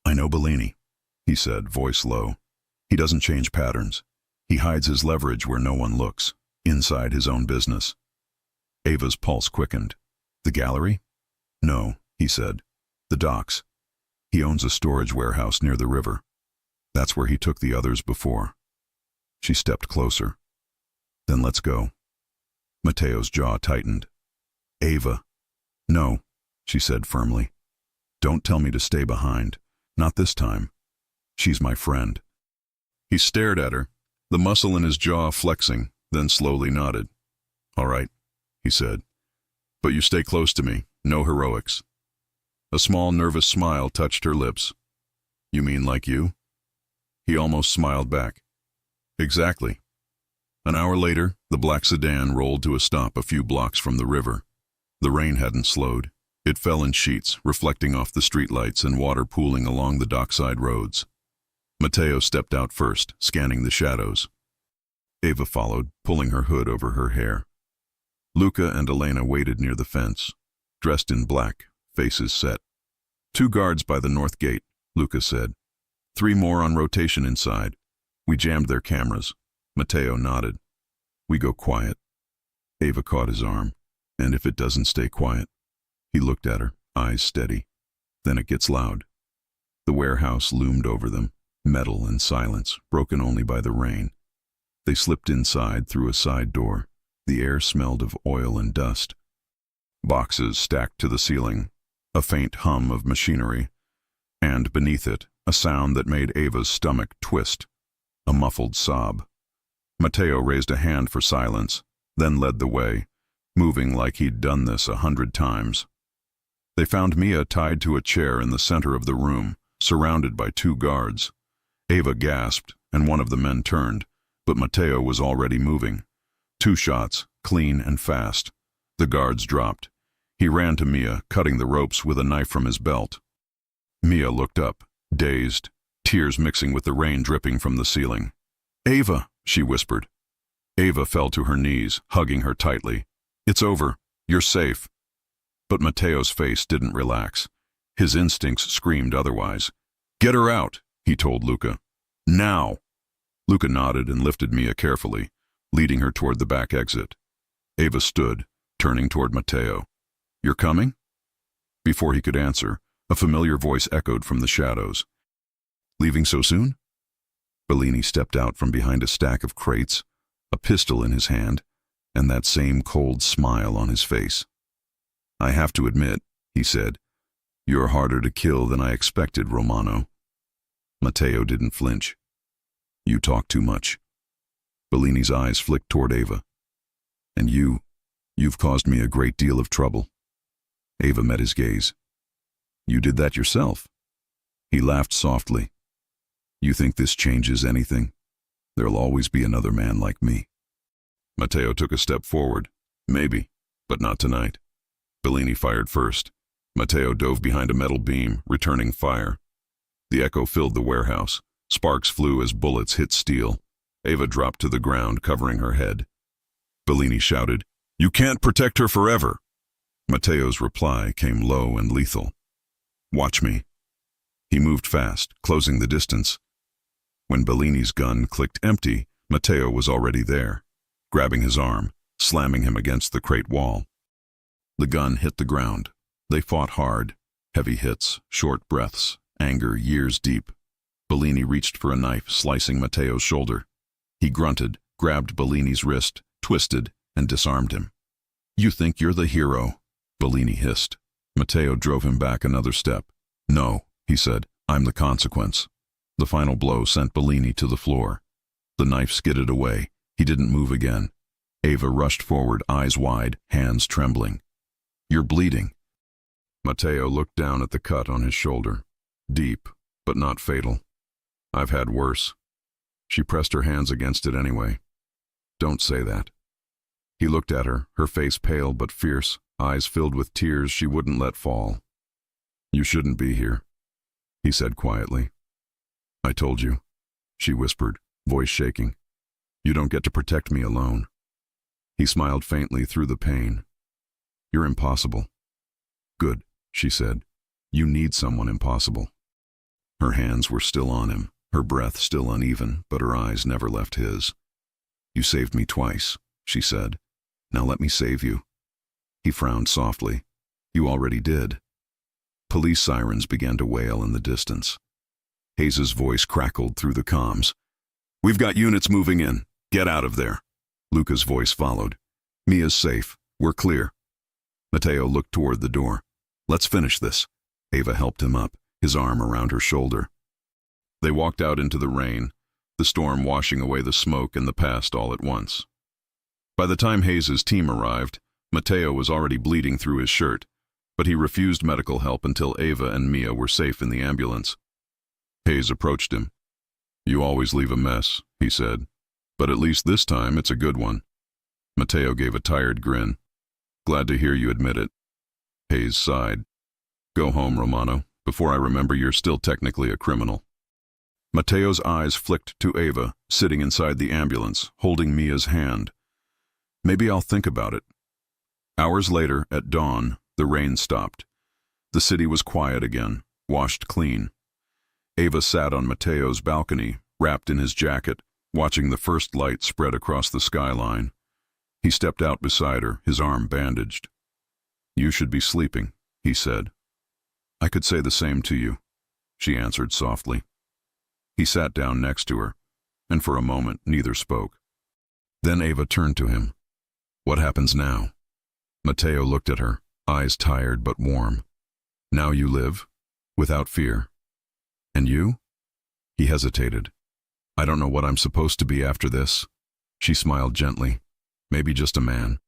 I know Bellini, he said, voice low. He doesn't change patterns. He hides his leverage where no one looks, inside his own business. Ava's pulse quickened. The gallery? No, he said. The docks. He owns a storage warehouse near the river. That's where he took the others before. She stepped closer. Then let's go. Mateo's jaw tightened. Ava. No, she said firmly. Don't tell me to stay behind. Not this time. She's my friend. He stared at her, the muscle in his jaw flexing, then slowly nodded. All right, he said. But you stay close to me. No heroics. A small, nervous smile touched her lips. You mean like you? He almost smiled back. Exactly. An hour later, the black sedan rolled to a stop a few blocks from the river. The rain hadn't slowed. It fell in sheets, reflecting off the streetlights and water pooling along the dockside roads. Mateo stepped out first, scanning the shadows. Ava followed, pulling her hood over her hair. Luca and Elena waited near the fence, dressed in black, faces set. 2 guards by the north gate, Luca said. 3 more on rotation inside. We jammed their cameras. Mateo nodded. We go quiet. Ava caught his arm. And if it doesn't stay quiet? He looked at her, eyes steady. Then it gets loud. The warehouse loomed over them, metal and silence, broken only by the rain. They slipped inside through a side door. The air smelled of oil and dust. Boxes stacked to the ceiling, a faint hum of machinery, and beneath it, a sound that made Ava's stomach twist, a muffled sob. Mateo raised a hand for silence, then led the way, moving like he'd done this 100 times. They found Mia tied to a chair in the center of the room, surrounded by 2 guards. Ava gasped, and one of the men turned, but Mateo was already moving. 2 shots, clean and fast. The guards dropped. He ran to Mia, cutting the ropes with a knife from his belt. Mia looked up, dazed, tears mixing with the rain dripping from the ceiling. Ava, she whispered. Ava fell to her knees, hugging her tightly. It's over. You're safe. But Mateo's face didn't relax. His instincts screamed otherwise. Get her out, he told Luca. Now. Luca nodded and lifted Mia carefully, leading her toward the back exit. Ava stood, turning toward Mateo. You're coming? Before he could answer, a familiar voice echoed from the shadows. Leaving so soon? Bellini stepped out from behind a stack of crates, a pistol in his hand, and that same cold smile on his face. "I have to admit," he said, "you're harder to kill than I expected, Romano." Matteo didn't flinch. "You talk too much." Bellini's eyes flicked toward Ava. "And you've caused me a great deal of trouble." Ava met his gaze. "You did that yourself." He laughed softly. "You think this changes anything? There'll always be another man like me." Matteo took a step forward. "Maybe, but not tonight." Bellini fired first. Matteo dove behind a metal beam, returning fire. The echo filled the warehouse. Sparks flew as bullets hit steel. Ava dropped to the ground, covering her head. Bellini shouted, "You can't protect her forever." Matteo's reply came low and lethal. "Watch me." He moved fast, closing the distance. When Bellini's gun clicked empty, Matteo was already there, grabbing his arm, slamming him against the crate wall. The gun hit the ground. They fought hard, heavy hits, short breaths, anger years deep. Bellini reached for a knife, slicing Matteo's shoulder. He grunted, grabbed Bellini's wrist, twisted, and disarmed him. "You think you're the hero," Bellini hissed. Matteo drove him back another step. "No," he said, "I'm the consequence." The final blow sent Bellini to the floor. The knife skidded away. He didn't move again. Ava rushed forward, eyes wide, hands trembling. "You're bleeding." Matteo looked down at the cut on his shoulder. Deep, but not fatal. "I've had worse." She pressed her hands against it anyway. "Don't say that." He looked at her, her face pale but fierce, eyes filled with tears she wouldn't let fall. "You shouldn't be here," he said quietly. "I told you," she whispered, voice shaking. "You don't get to protect me alone." He smiled faintly through the pain. "You're impossible." "Good," she said. "You need someone impossible." Her hands were still on him, her breath still uneven, but her eyes never left his. "You saved me twice," she said. "Now let me save you." He frowned softly. "You already did." Police sirens began to wail in the distance. Hayes's voice crackled through the comms. "We've got units moving in. Get out of there." Luca's voice followed. "Mia's safe. We're clear." Matteo looked toward the door. "Let's finish this." Ava helped him up, his arm around her shoulder. They walked out into the rain, the storm washing away the smoke and the past all at once. By the time Hayes's team arrived, Matteo was already bleeding through his shirt, but he refused medical help until Ava and Mia were safe in the ambulance. Hayes approached him. "You always leave a mess," he said, "but at least this time it's a good one." Matteo gave a tired grin. "Glad to hear you admit it." Hayes sighed. "Go home, Romano, before I remember you're still technically a criminal." Matteo's eyes flicked to Ava, sitting inside the ambulance, holding Mia's hand. "Maybe I'll think about it." Hours later, at dawn, the rain stopped. The city was quiet again, washed clean. Ava sat on Matteo's balcony, wrapped in his jacket, watching the first light spread across the skyline. He stepped out beside her, his arm bandaged. "You should be sleeping," he said. "I could say the same to you," she answered softly. He sat down next to her, and for a moment neither spoke. Then Ava turned to him. "What happens now?" Matteo looked at her, eyes tired but warm. "Now you live, without fear." "And you?" He hesitated. "I don't know what I'm supposed to be after this." She smiled gently. "Maybe just a man."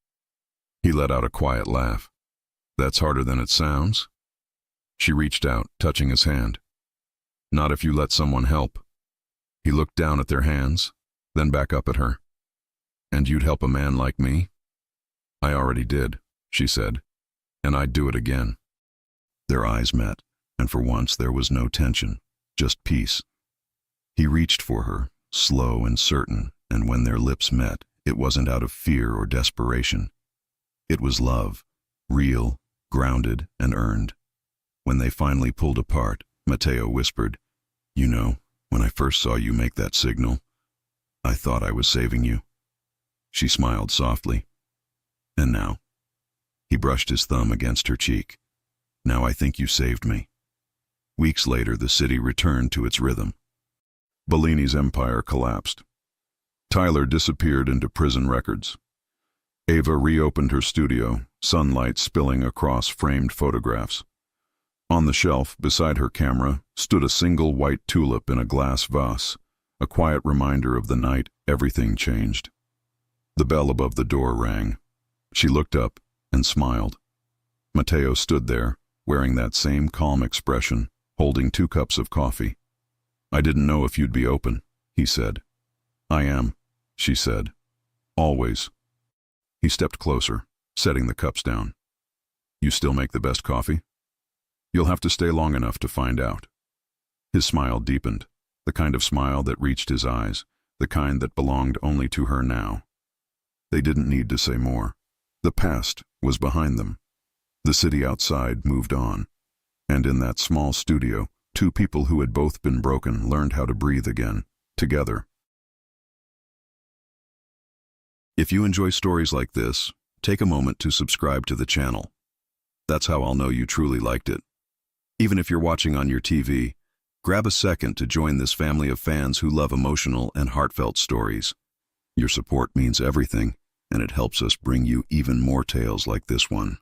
He let out a quiet laugh. "That's harder than it sounds." She reached out, touching his hand. "Not if you let someone help." He looked down at their hands, then back up at her. "And you'd help a man like me?" "I already did," she said, "and I'd do it again." Their eyes met, and for once there was no tension, just peace. He reached for her, slow and certain, and when their lips met, it wasn't out of fear or desperation. It was love, real, grounded, and earned. When they finally pulled apart, Matteo whispered, "You know, when I first saw you make that signal, I thought I was saving you." She smiled softly. "And now?" He brushed his thumb against her cheek. "Now I think you saved me." Weeks later, the city returned to its rhythm. Bellini's empire collapsed. Tyler disappeared into prison records. Ava reopened her studio, sunlight spilling across framed photographs. On the shelf, beside her camera, stood a single white tulip in a glass vase, a quiet reminder of the night everything changed. The bell above the door rang. She looked up and smiled. Matteo stood there, wearing that same calm expression, holding 2 cups of coffee. "I didn't know if you'd be open," he said. "I am," she said. "Always." He stepped closer, setting the cups down. "You still make the best coffee?" "You'll have to stay long enough to find out." His smile deepened, the kind of smile that reached his eyes, the kind that belonged only to her now. They didn't need to say more. The past was behind them. The city outside moved on. And in that small studio, 2 people who had both been broken learned how to breathe again, together. If you enjoy stories like this, take a moment to subscribe to the channel. That's how I'll know you truly liked it. Even if you're watching on your TV, grab a second to join this family of fans who love emotional and heartfelt stories. Your support means everything, and it helps us bring you even more tales like this one.